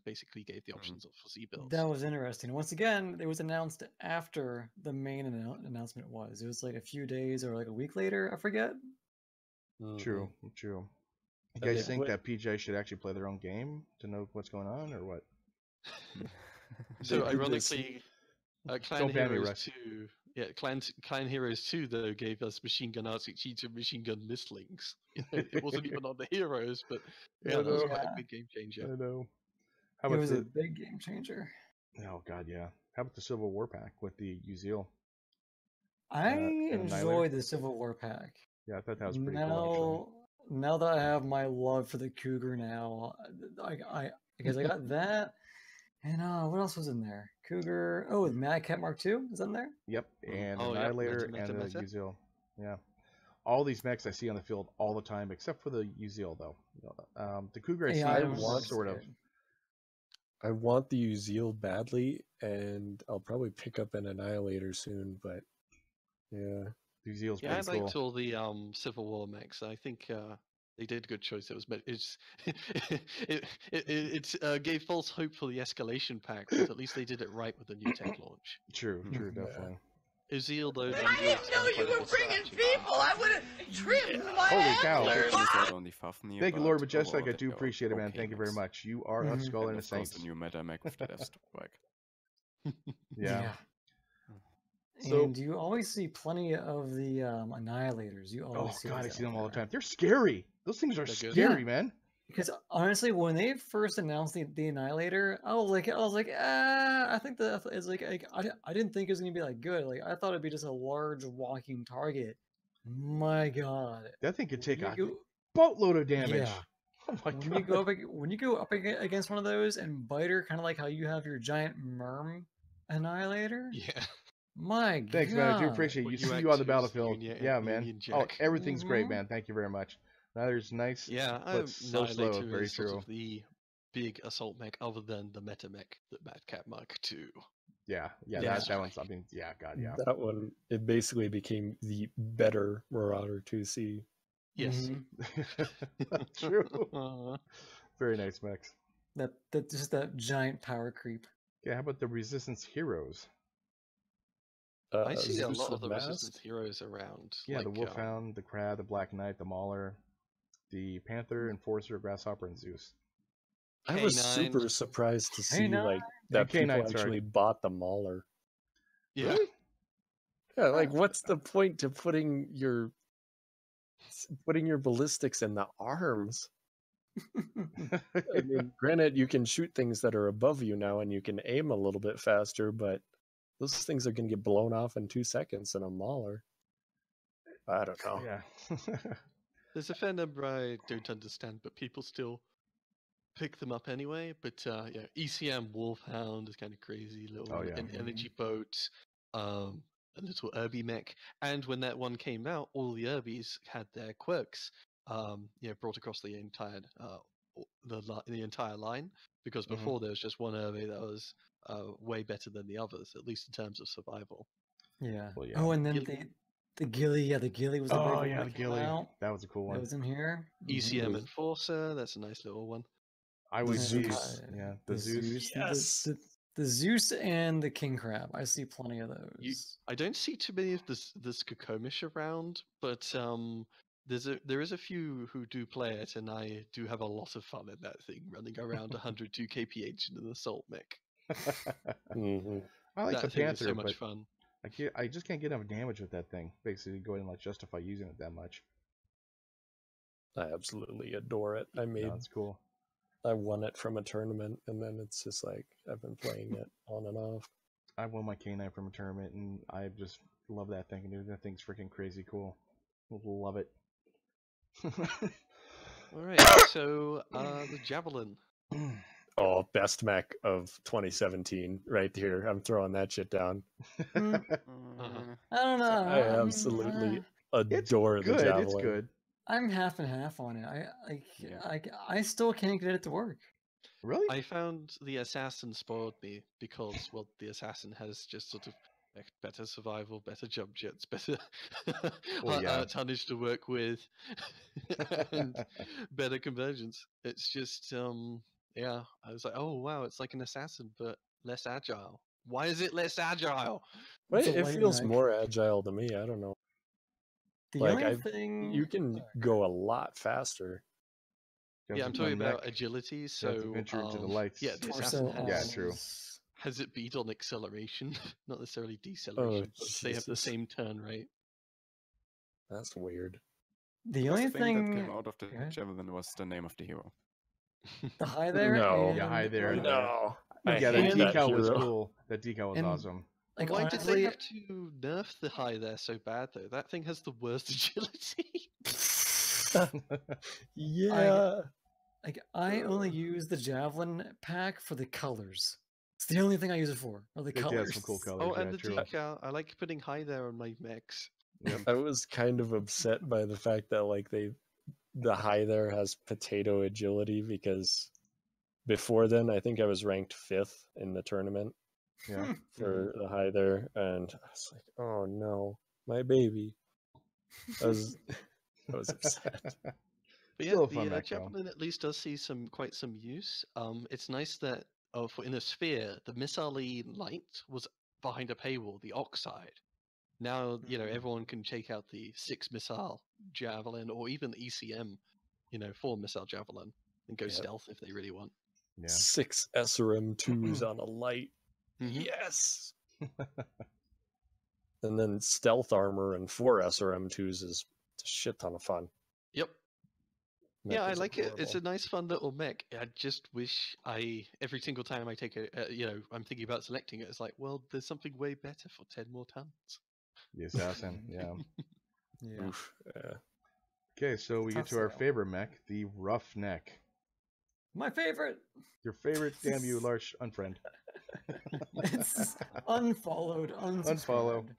basically gave the options for C builds. That was interesting. Once again, it was announced after the main announcement was. It was like a few days or like a week later. I forget. True. You guys think that PJ should actually play their own game to know what's going on, or what? So ironically, Clan Don't ban me, Heroes Russ. 2, Clan Heroes 2 though gave us machine gun RCG to machine gun mistlings. It wasn't even on the heroes, but that was quite a big game changer. I know. It was a big game changer. Oh god, yeah. How about the Civil War pack with the Uziel? I enjoyed the Civil War pack. Yeah, I thought that was pretty cool. Now that I have my love for the Cougar now, because I got that, and what else was in there? Cougar. Oh, the Mad Cat Mark II is in there. Yep, and Annihilator and the Uziel. Yeah, all these mechs I see on the field all the time, except for the Uziel though. The Cougar I see sort of. I want the Uziel badly, and I'll probably pick up an Annihilator soon. But yeah. Uziel's I pretty liked cool. all the Civil War mechs. I think they did a good choice. It gave false hope for the escalation pack, but at least they did it right with the new tech launch. True, definitely. Uziel though. I didn't know you were bringing people. I would have trimmed my Holy cow! Thank you, Lord Majestic. I do appreciate it, man. Thank you very much. You are a scholar and a saint. The new meta mech with the desktop pack. Yeah. So, and you always see plenty of the Annihilators. You always see I see them all the time. They're scary. Those things are scary, man. Because honestly, when they first announced the Annihilator, I was like, I think that it's like I didn't think it was gonna be like good. Like I thought it'd be just a large walking target. My God, that thing could take a boatload of damage. Yeah. Oh my God. When you go up against one of those and biter, kind of like how you have your giant Merm Annihilator. Yeah. My God. Thanks, man. I do appreciate you. See you on the battlefield. Yeah, man. Oh, everything's great, man. Thank you very much. Neither's nice. Yeah, but so slow. Very true. Sort of the big assault mech, other than the meta mech, the Mad Cat Mark II. Yeah. That one's. I mean, yeah, God, yeah. That one, it basically became the better Marauder 2C. Yes. That's true. Very nice mechs. That just that giant power creep. Yeah. How about the Resistance Heroes? I see a lot of the Resistance heroes around. Yeah, like, the Wolfhound, the Crab, the Black Knight, the Mauler, the Panther, Enforcer, Grasshopper, and Zeus. I was super surprised to see like that people actually bought the Mauler. Yeah. Yeah, like what's the point to putting your ballistics in the arms? I mean, granted, you can shoot things that are above you now, and you can aim a little bit faster, but those things are going to get blown off in 2 seconds in a Mauler. I don't know. Yeah. There's a fair number I don't understand, but people still pick them up anyway. But yeah, ECM Wolfhound is kind of crazy. Little energy boat, a little Irby mech. And when that one came out, all the Irbies had their quirks brought across the entire the entire line. Because before there was just one Irby that was way better than the others, at least in terms of survival. Yeah. Well, yeah. Oh, and then the Ghillie, the Ghillie was the big one. The Ghillie. That was a cool one. That was in here. ECM Enforcer, that's a nice little one. I would Zeus. Yeah, the Zeus. Yes. The Zeus and the King Crab. I see plenty of those. I don't see too many of this Kokomish around, but there is a few who do play it, and I do have a lot of fun in that thing, running around 102 kph in an assault mech. I like the Panther, so much fun. I just can't get enough damage with that thing. Basically, go ahead and justify using it that much. I absolutely adore it. That's cool. I won it from a tournament, and then it's just like I've been playing it on and off. I won my K9 from a tournament, and I just love that thing. And that thing's freaking crazy cool. Love it. All right, so the Javelin. Oh, best mech of 2017, right here. I'm throwing that shit down. I don't know. I absolutely adore the Javelin. It's good. I'm half and half on it. I still can't get it to work. Really? I found the assassin spoiled me because, well, the assassin has just sort of better survival, better jump jets, better Well, yeah. tonnage to work with, and better conversions. It's just, yeah, I was like, oh wow, it's like an assassin, but less agile. Why is it less agile? Wait, It's a it light feels mech. more agile to me. I don't know. The Like only thing you can go a lot faster. Yeah, I'm talking about agility. You have to So, venture into the lights. yeah, the assassin torso Yeah, true. has it beat on acceleration, not necessarily Oh, deceleration, but they have the Jesus. same turn rate. That's weird. The The only best thing that thing came out of the Go ahead. javelin was the name of the hero. the high there. No. Yeah, hi and, there. like, No. Yeah, the and- decal was hero. cool. That decal was And- awesome. Like Why did honestly, they have to nerf the high there so bad though? That thing has the worst agility. Yeah. like I only use the javelin pack for the colors. It's the only thing I use it for. Are the It colors. has some cool colors. Oh, and yeah, the true. decal. I like putting high there on my mechs. I was kind of upset by the fact that like the high there has potato agility because before then I think I was ranked 5th in the tournament Yeah. for the high there, and I was like, oh no, my baby. I was upset. But Still yeah, a fun the mech, though. javelin at least does see quite some use. It's nice that in a sphere, the missile light was behind a paywall, the oxide. Now everyone can take out the 6 missile javelin or even the ECM, 4 missile javelin and go stealth if they really want. Yeah. 6 SRM2s on a light. Mhm. Yes. And then stealth armor and 4 SRM2s is a shit ton of fun. Yep. Mech Yeah, I is like it. It's a adorable. nice, fun little mech. I just wish every single time I take I'm thinking about selecting it. It's like, well, there's something way better for 10 more tons. The assassin. Yeah. Yeah. Oof, yeah. Okay, so we get Tough to our sale. favorite mech, the Roughneck. My favorite. Your favorite? Damn you, large unfriend. It's unfollowed, Unfollow. unsubscribed.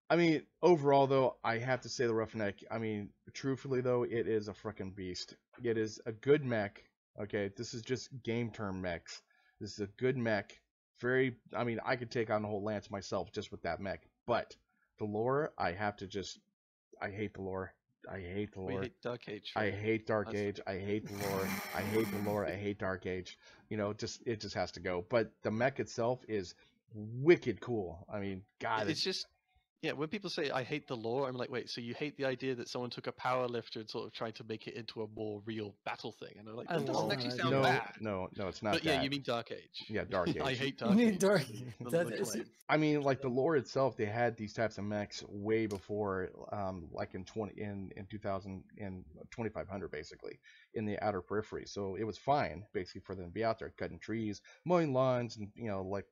I mean, overall though, I have to say the Roughneck. I mean, truthfully though, it is a freaking beast. It is a good mech. Okay, this is just game term mechs. This is a good mech. I mean, I could take on the whole lance myself just with that mech. But the lore, I hate the lore. I hate the We lore. hate Dark Age. I right? hate Dark That's the Age. I hate the lore. I hate the lore. I hate Dark Age. It just has to go. But the mech itself is wicked cool. I mean, God, It's just, yeah, when people say I hate the lore, I'm like, wait, so you hate the idea that someone took a power lifter and sort of tried to make it into a more real battle thing? And I'm like, I that doesn't love actually that sound no, bad. no, it's not But that. yeah, you mean Dark Age. Yeah, Dark Age. I hate You Dark mean Age. Dark? The That is, claim. I mean, like the lore itself, they had these types of mechs way before, like in 2000 and 2500 basically in the outer periphery. So it was fine basically for them to be out there cutting trees, mowing lawns, and like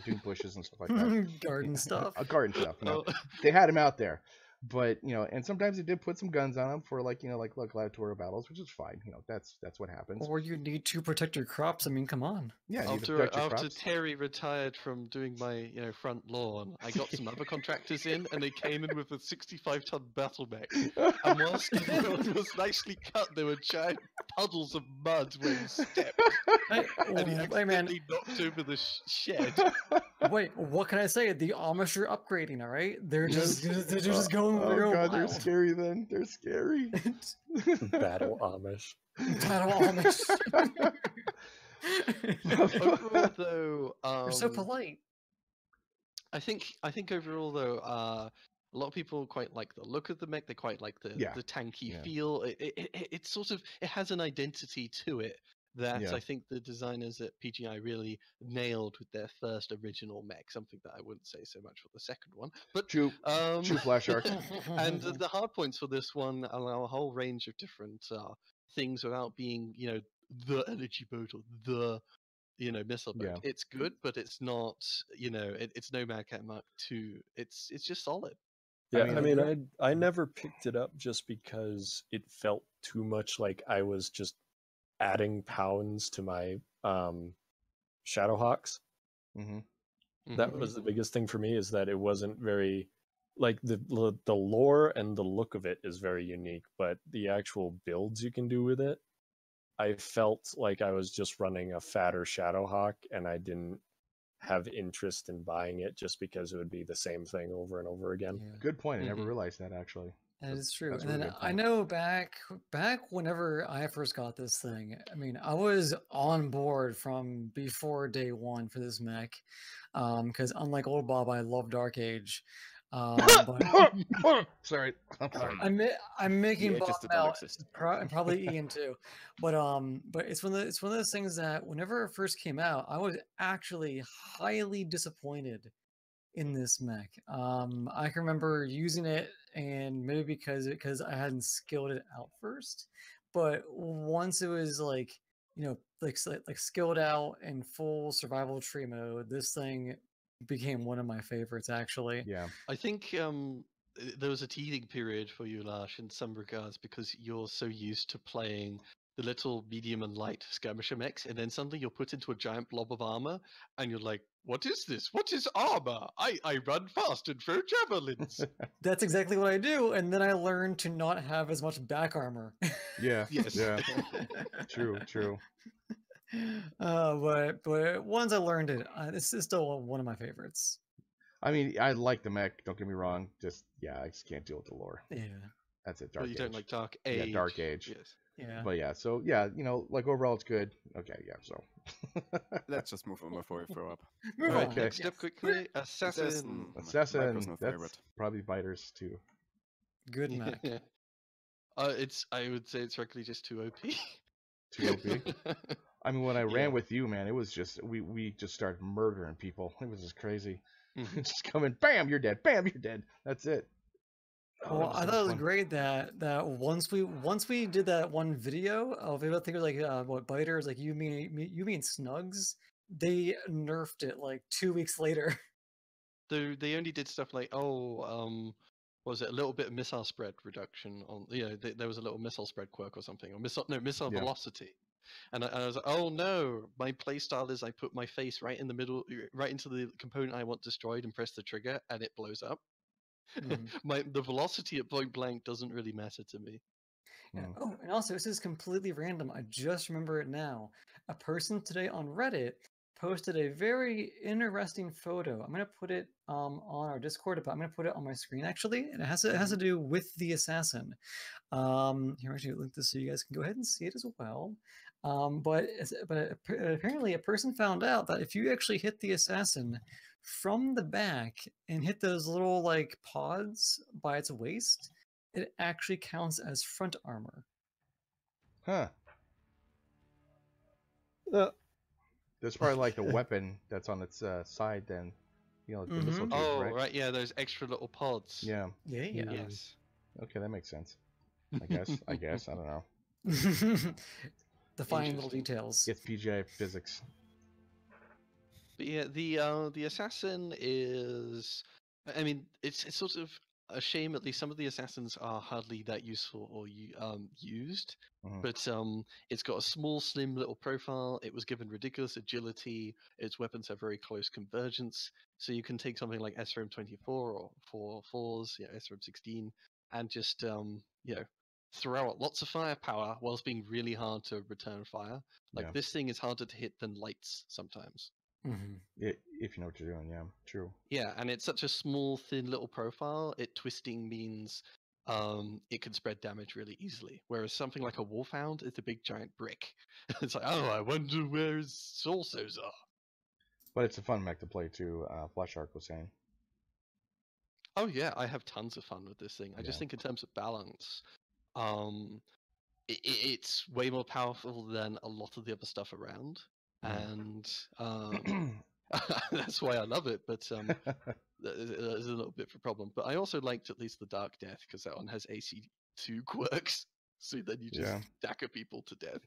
doing bushes and stuff like that. garden stuff. Garden stuff. Oh, They had him out there, but and sometimes they did put some guns on him for like gladiatorial battles, which is fine. That's what happens. Or you need to protect your crops. I mean, come on. Yeah, you need to after protect your after crops. Terry retired from doing my front lawn, I got some other contractors in, and they came in with a 65-ton battle mech. And whilst the road was nicely cut, there were giant puddles of mud where he stepped, Hey, and he hey man, accidentally knocked over the shed. wait. What can I say? The Amish are upgrading. All right, they're just going Oh real god, they're wild. scary. Then they're scary. Battle Amish. Battle Amish. Overall, though, They're so polite. I think overall though, a lot of people quite like the look of the mech. They quite like the tanky Yeah. feel. It's sort of, it has an identity to it that Yeah. I think the designers at PGI really nailed with their first original mech. Something that I wouldn't say so much for the second one. But True Flash Shark. and the hard points for this one allow a whole range of different things without being the energy boat or the missile boat. Yeah. It's good, but it's not, it's no Mad Cat Mark 2. It's just solid. Yeah, I mean, I never picked it up just because it felt too much like I was just adding pounds to my Shadowhawks. Mm-hmm. That was the biggest thing for me, is that it wasn't very, like, the lore and the look of it is very unique, but the actual builds you can do with it I felt like I was just running a fatter Shadowhawk, and I didn't have interest in buying it just because it would be the same thing over and over again. Yeah. Good point. I never realized that actually. That is true. That's a And really then good I point. know back whenever I first got this thing, I mean, I was on board from before day one for this mech. Because unlike Oldbob, I love Dark Age. But Sorry. I'm sorry. I'm making The Bob ages that don't out, exist. and probably Ian too. But it's one of those things that whenever it first came out, I was actually highly disappointed in this mech. I can remember using it, and maybe because I hadn't skilled it out first, but once it was like like skilled out in full survival tree mode, this thing became one of my favorites actually. Yeah. I think there was a teething period for you, Lash, in some regards, because you're so used to playing the little medium and light skirmisher mechs, and then suddenly you're put into a giant blob of armor, and you're like, what is this? What is armor? I run fast and throw javelins. That's exactly what I do, and then I learned to not have as much back armor. Yeah. Yes. Yeah. True. But once I learned it, this is still one of my favorites. I mean, I like the mech. Don't get me wrong. Just I just can't deal with the lore. Yeah. That's it. Dark Well, you Age. don't like Dark Age. Yeah, Dark Age. Yes. Yeah. But yeah, so yeah, like overall it's good. Okay, yeah, so Let's just move on before we throw up. Move on. Okay. Next up quickly, Assassin. My Assassin. personal That's favorite. probably biters too. Good mech. I would say it's frankly just too OP. Too OP. I mean, when I ran with you, man, it was just we just started murdering people. It was just crazy. Just coming, bam, you're dead. Bam, you're dead. That's it. Oh, Well, that I so thought it was fun. great that once we did that one video of I think it was like what biters like you mean Snugs, they nerfed it like 2 weeks later. They only did stuff like what was it, a little bit of missile spread reduction on there was a little missile spread quirk or something, or missile Yeah. velocity, and I was like, oh no, my playstyle is I put my face right in the middle, right into the component I want destroyed, and press the trigger, and it blows up. The velocity at point blank doesn't really matter to me. Yeah. Oh, and also this is completely random. I just remember it now. A person today on Reddit posted a very interesting photo. I'm gonna put it on our Discord, but I'm gonna put it on my screen actually, and it has to do with the assassin. Here, actually link this so you guys can go ahead and see it as well. But apparently a person found out that if you actually hit the assassin from the back and hit those little like pods by its waist, it actually counts as front armor. Huh. There's probably like the weapon that's on its side then. The missile tube, Oh, right? yeah, those extra little pods. Yeah. Yeah. Yes. Okay, that makes sense. I guess. I don't know. The fine little details. It's PGI physics. But yeah, the assassin is, I mean, it's sort of a shame. At least some of the assassins are hardly that useful or used. But it's got a small, slim little profile. It was given ridiculous agility. Its weapons have very close convergence. So you can take something like SRM 24 or 4/4s, SRM 16, and just throw out lots of firepower whilst being really hard to return fire. Like this thing is harder to hit than lights sometimes. If you know what you're doing, yeah, true. Yeah, and it's such a small, thin little profile. Twisting means it can spread damage really easily. Whereas something like a wolfhound is a big giant brick. It's like, oh, I wonder where his sorcerers are. But it's a fun mech to play too. Flash Shark was saying. Oh yeah, I have tons of fun with this thing. I just think in terms of balance, it's way more powerful than a lot of the other stuff around, and that's why I love it. But there's a little bit of a problem. But I also liked at least the Dark Death because that one has AC2 quirks, so then you just dagger people to death.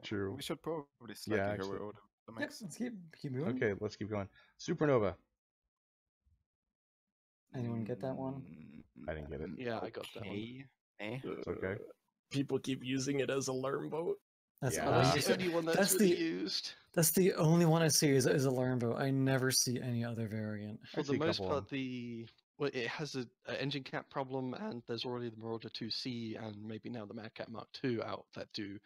True. We should probably slightly hurry over the Mechs. Let's keep moving. Okay, let's keep going. Supernova. Anyone get that one? I didn't get it. Yeah, I got that one. It's okay. People keep using it as a learn boat. That's That's the only one that's really used. That's the only one I see is a learn boat. I never see any other variant. For the most part, the well, it has an engine cap problem, and there's already the Marauder 2C, and maybe now the Mad Cat Mark II out that do.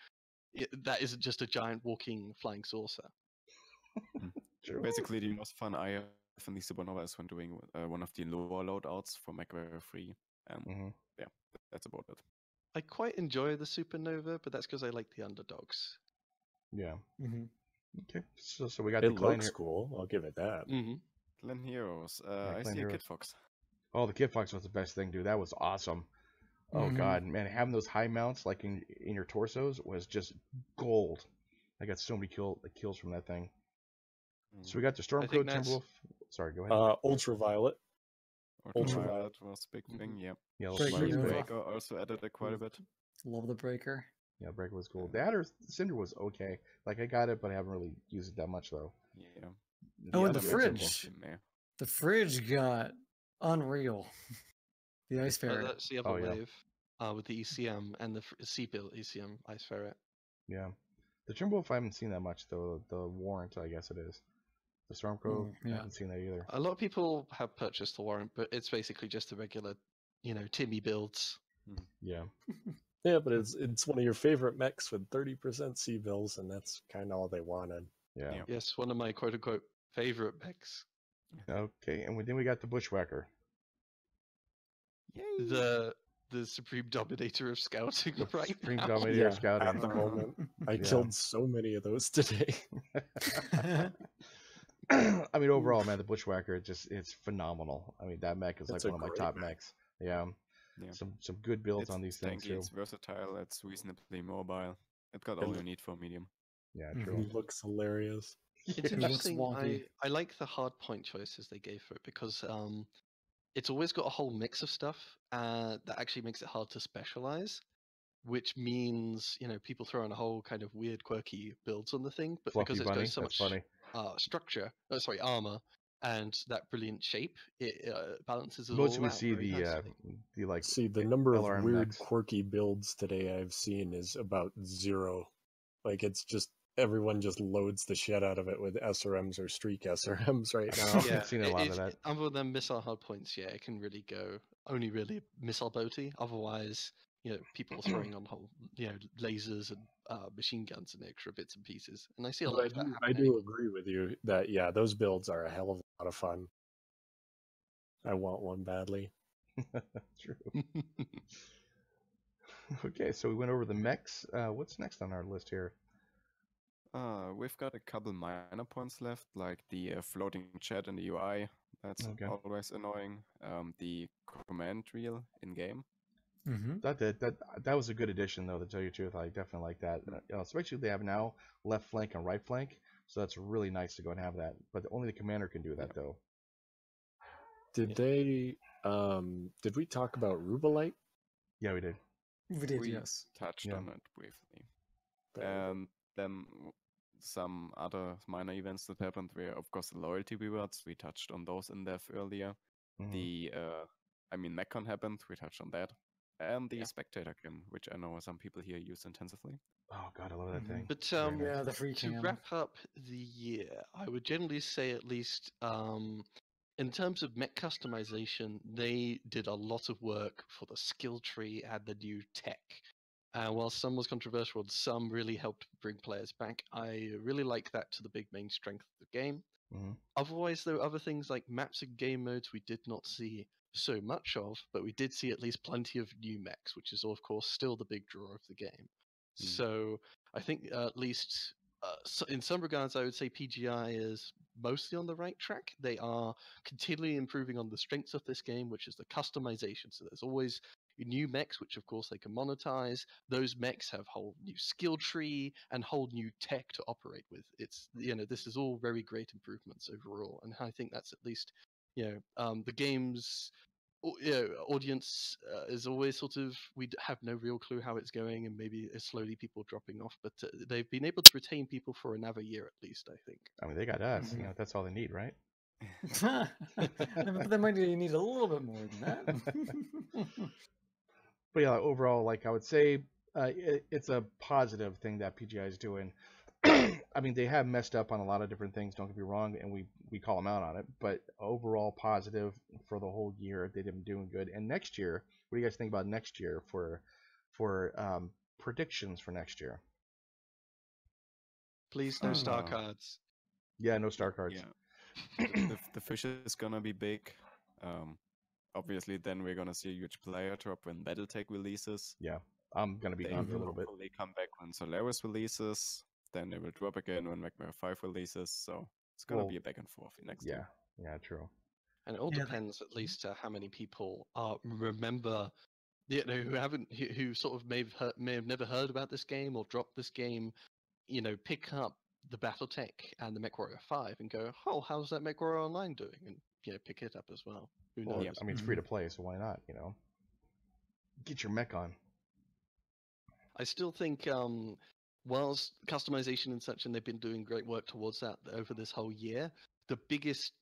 That isn't just a giant walking flying saucer. True. Basically, the most fun I have in the Supernova is when doing one of the lower loadouts for MechWarrior 3. Yeah, that's about it. I quite enjoy the Supernova, but that's because I like the underdogs. Yeah. Mm-hmm. Okay. So we got It the Clan looks here. cool. I'll give it that. Mm-hmm. Clan Heroes. I Clan see Heroes. a Kid Fox. Oh, the Kid Fox was the best thing, dude. That was awesome. Oh god, man, having those high mounts like in your torsos was just gold. I got so many kills from that thing. So we got the Stormcoat Timberwolf. Sorry, go ahead. Ultraviolet. Ultraviolet was a big thing. Yeah. Yeah, Breaker also added quite a bit. Love the Breaker. Yeah, Breaker was cool. That or Cinder was okay. Like I got it, but I haven't really used it that much though. Yeah. Oh, and the fridge. The fridge got unreal. The Ice Ferret. That's the other wave with the ECM and the C-Build ECM Ice Ferret. Yeah. The Timberwolf I haven't seen that much though. The Warrant, I guess it is. The Stormcoat, I haven't seen that either. A lot of people have purchased the Warrant, but it's basically just the regular, Timmy builds. Yeah. Yeah, but it's one of your favorite mechs with 30% C-bills, and that's kind of all they wanted. Yeah. Yes, one of my quote-unquote favorite mechs. Okay, and then we got the Bushwhacker. Yay. The Supreme Dominator of Scouting right Supreme now. Dominator of Scouting. At the moment. I killed so many of those today. I mean, overall, man, the Bushwhacker, it's phenomenal. I mean, that mech is like one of my top mechs. Yeah. Some good builds on these things too. It's versatile. It's reasonably mobile. It got all you need for medium. Yeah, true. He looks hilarious. It's interesting. I like the hard point choices they gave for it because it's always got a whole mix of stuff that actually makes it hard to specialize, which means people throw in a whole kind of weird, quirky builds on the thing, but Fluffy because it's bunny, got so much armor, and that brilliant shape, it balances it Most all we out see very nicely. the number of LRM weird, mechs. quirky builds today I've seen is about 0. Like it's just everyone just loads the shit out of it with SRMs or streak SRMs right now. Yeah, I've seen a lot of that. Other than missile hardpoints, it can really go only really missile boaty. Otherwise, people throwing on whole, lasers and machine guns and extra bits and pieces. And I see a lot of that happening. I do agree with you that those builds are a hell of a lot of fun. I want one badly. True. Okay, so we went over the mechs. What's next on our list here? We've got a couple minor points left, like the floating chat in the UI. That's always annoying. The command reel in game. That was a good addition, though. To tell you the truth, I definitely like that. Especially they have now left flank and right flank, so that's really nice to go and have that. But only the commander can do that, though. Did did we talk about Rubalite? Yeah, we did. We yes. Touched on it briefly. And then some other minor events that happened were, of course, the loyalty rewards. We touched on those in depth earlier. The MechCon happened. We touched on that. And the spectator cam, which I know some people here use intensively. Oh god, I love that thing. But the free cam. To wrap up the year, I would generally say at least in terms of mech customization, they did a lot of work for the skill tree and the new tech. While some was controversial and some really helped bring players back, I really like that to the big main strength of the game. Otherwise, there were other things like maps and game modes we did not see so much of, but we did see at least plenty of new mechs, which is of course still the big draw of the game. So I think at least in some regards I would say PGI is mostly on the right track. They are continually improving on the strengths of this game, which is the customization. So there's always new mechs, which of course they can monetize. Those mechs have whole new skill tree and whole new tech to operate with. It's this is all very great improvements overall, and I think that's at least the game's audience is always sort of, we have no real clue how it's going, and maybe it's slowly people dropping off, but they've been able to retain people for another year at least, I think. I mean, they got us. That's all they need, right? But they might need a little bit more than that. But yeah, overall, like I would say, it's a positive thing that PGI is doing. I mean, they have messed up on a lot of different things. Don't get me wrong, and we call them out on it. But overall, positive for the whole year. They've been doing good. And next year, what do you guys think about next year for predictions for next year? Please, no star cards. Yeah, no star cards. Yeah. The fish is gonna be big. Obviously, then we're gonna see a huge player drop when BattleTech releases. Yeah, I'm gonna be gone for a little bit. They come back when Solaris releases. Then they will drop again when MechWarrior 5 releases. So it's gonna be a back and forth next year. Yeah, true. And it all depends, at least, how many people remember, who sort of may have never heard about this game or dropped this game. Pick up the BattleTech and the MechWarrior 5 and go, oh, how's that MechWarrior Online doing? And pick it up as well. Who knows? Yeah, I mean, it's free to play, so why not? Get your mech on. I still think, whilst customization and such, and they've been doing great work towards that over this whole year, the biggest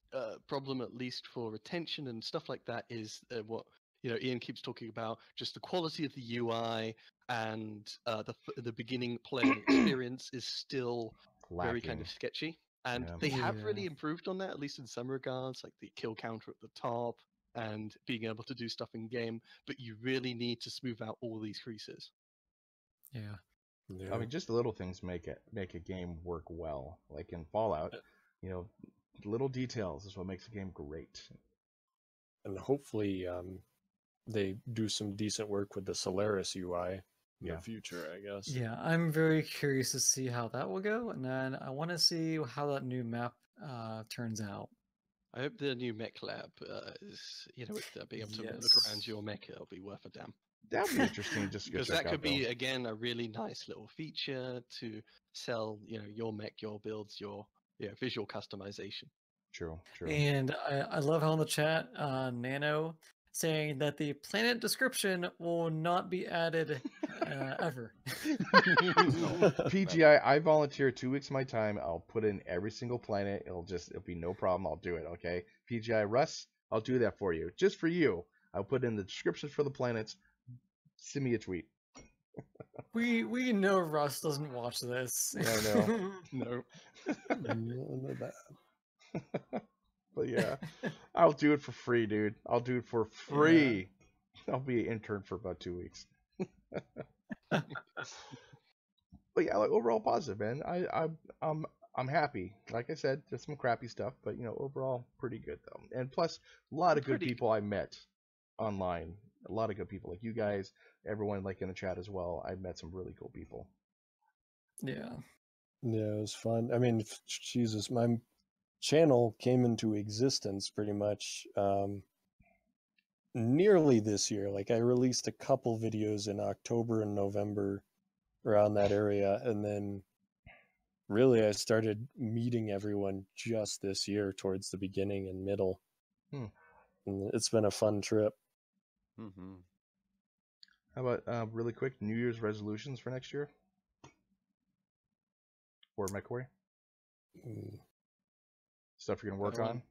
problem, at least for retention and stuff like that, is what Ian keeps talking about, just the quality of the UI and the beginning playing experience is still very kind of sketchy. And they have really improved on that, at least in some regards, like the kill counter at the top and being able to do stuff in game. But you really need to smooth out all these creases. Yeah. I mean, just the little things make a game work well. Like in Fallout, little details is what makes a game great. And hopefully, they do some decent work with the Solaris UI in the future, I guess. Yeah, I'm very curious to see how that will go, and then I want to see how that new map turns out. I hope the new mech lab is, with being able to look around your mech, it'll be worth a damn. That'd be interesting, just because that could be again a really nice little feature to sell, your mech, your builds, your visual customization. True. And I love how in the chat, Nano saying that the planet description will not be added ever. PGI, I volunteer 2 weeks of my time. I'll put in every single planet. It'll be no problem. I'll do it. Okay. PGI, Russ, I'll do that for you. Just for you. I'll put in the descriptions for the planets. Send me a tweet. We know Russ doesn't watch this. I know. No. But yeah, I'll do it for free, dude. I'll do it for free. Yeah. I'll be an intern for about 2 weeks. But yeah, like overall positive, man. I'm happy. Like I said, there's some crappy stuff, but overall pretty good though. And plus, a lot of good people I met online. A lot of good people, like you guys, everyone like in the chat as well. I met some really cool people. Yeah, it was fun. I mean, Jesus, my channel came into existence pretty much nearly this year. Like I released a couple videos in October and November around that area, and then really I started meeting everyone just this year towards the beginning and middle. And it's been a fun trip. Mm-hmm. How about really quick New Year's resolutions for next year? Or MechWarrior? Stuff you're gonna work on?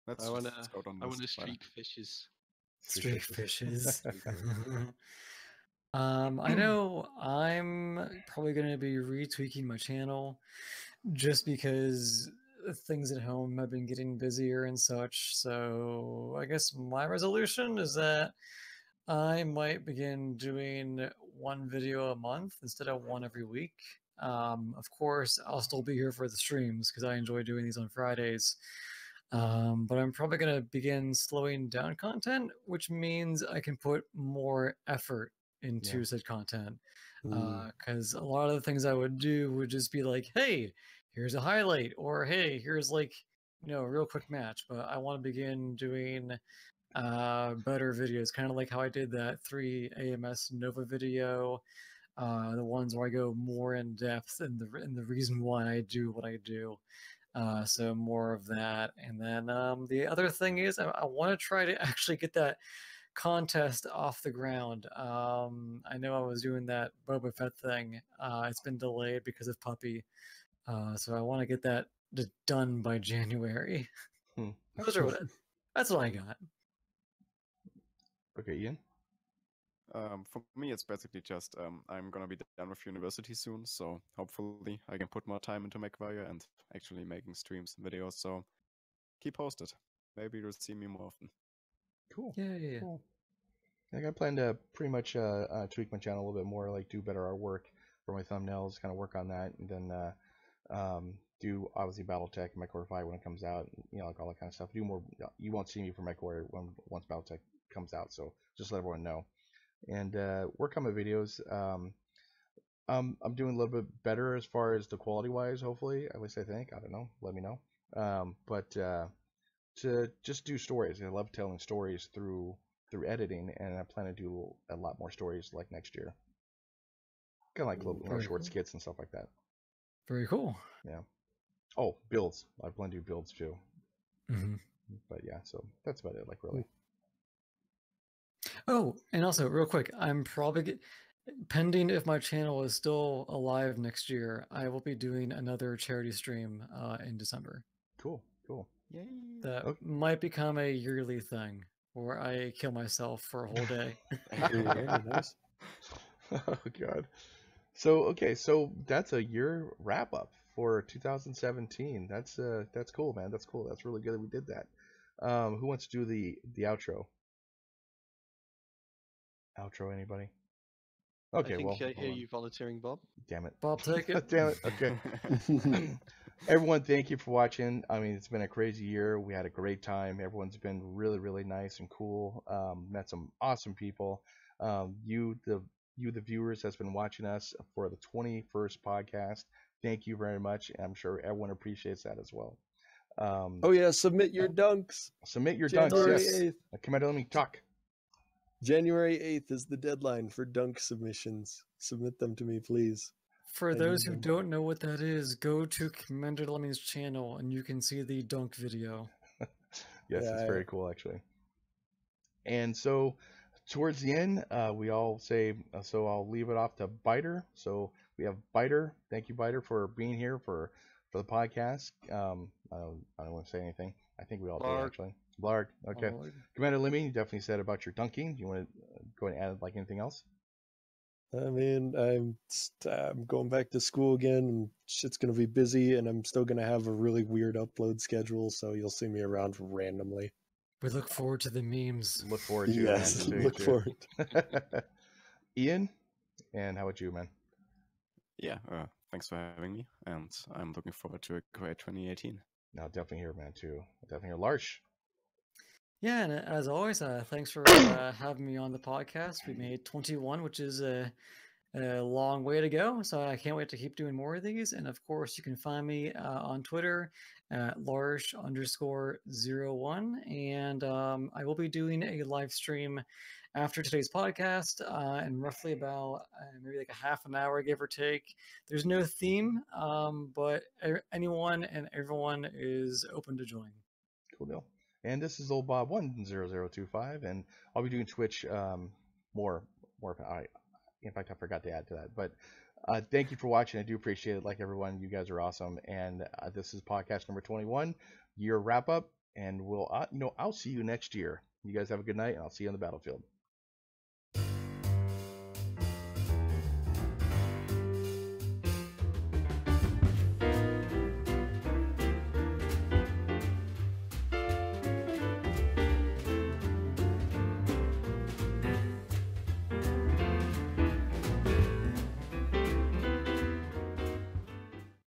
I wanna streak fishes. Streak fishes. I know I'm probably gonna be retweaking my channel just because things at home have been getting busier and such. So I guess my resolution is that I might begin doing one video a month instead of one every week. Of course, I'll still be here for the streams because I enjoy doing these on Fridays. But I'm probably going to begin slowing down content, which means I can put more effort into said content. Because a lot of the things I would do would just be like, hey, here's a highlight, or hey, here's like, a real quick match. But I want to begin doing better videos, kind of like how I did that 3 AMS Nova video, the ones where I go more in depth and the reason why I do what I do. So more of that. And then the other thing is I want to try to actually get that contest off the ground. I know I was doing that Boba Fett thing. It's been delayed because of Puppy. So I want to get that done by January. That's what I got. Okay, Ian? For me, it's basically just I'm gonna be done with university soon, so hopefully I can put more time into MechWarrior and actually making streams and videos. So keep posted. Maybe you'll see me more often. Cool. Yeah. Cool. Like I plan to pretty much tweak my channel a little bit more, like do better artwork for my thumbnails, kind of work on that, and then do obviously BattleTech, MechWarrior 5 when it comes out, like all that kind of stuff. Do more. You won't see me for MechWarrior once BattleTech comes out, so just let everyone know. And work on my videos. I'm doing a little bit better as far as the quality wise. Hopefully, at least I think. I don't know. Let me know. But to just do stories. I love telling stories through editing, and I plan to do a lot more stories like next year. Kind of like little short skits and stuff like that. Very cool. Yeah. Oh, builds. I plan to do builds too. Mm-hmm. But yeah, so that's about it. Like really. Oh, and also real quick, I'm probably pending if my channel is still alive next year. I will be doing another charity stream in December. Cool. Yay! That might become a yearly thing where I kill myself for a whole day. Nice. Oh god. So that's a year wrap up for 2017. That's cool, man. That's cool. That's really good that we did that. Who wants to do the outro? Outro, anybody? Okay, I think well, I hear you volunteering, Bob. damn it. Bob, take it. Damn it. Okay. Everyone, thank you for watching. I mean, it's been a crazy year. We had a great time. Everyone's been really, really nice and cool. Met some awesome people. You, the viewers, that's been watching us for the 21st podcast. Thank you very much. I'm sure everyone appreciates that as well. Oh yeah, submit your dunks. Submit your January dunks. Yes. 8th. Come out and let me talk. January 8th is the deadline for dunk submissions. Submit them to me, please. For those who don't know what that is, go to Commander Lemmings' channel and you can see the dunk video. Yes, it's very cool actually. And so towards the end, we all say, so I'll leave it off to Biter. So we have Biter. Thank you, Biter, for being here for the podcast. I don't want to say anything. I think we all did actually. Blarg. Okay. Commander Lemmy, you definitely said about your dunking. Do you want to go and add like anything else? I mean, I'm going back to school again, and shit's gonna be busy, and I'm still gonna have a really weird upload schedule, so you'll see me around randomly. We look forward to the memes. Look forward to yes, it. Look forward. Ian, and how about you, man? Yeah, thanks for having me, and I'm looking forward to a great 2018. No, definitely here, man, too. Definitely here. Larsh. Yeah, and as always, thanks for having me on the podcast. We made 21, which is a long way to go, so I can't wait to keep doing more of these. And of course, you can find me on Twitter at Larsh_01, and I will be doing a live stream after today's podcast in roughly about maybe like a half an hour, give or take. There's no theme, but anyone and everyone is open to join. Cool deal. And this is Oldbob10025, and I'll be doing Twitch more. In fact, I forgot to add to that. But thank you for watching. I do appreciate it. Like everyone, you guys are awesome. And this is podcast number 21, year wrap up. And I'll see you next year. You guys have a good night, and I'll see you on the battlefield.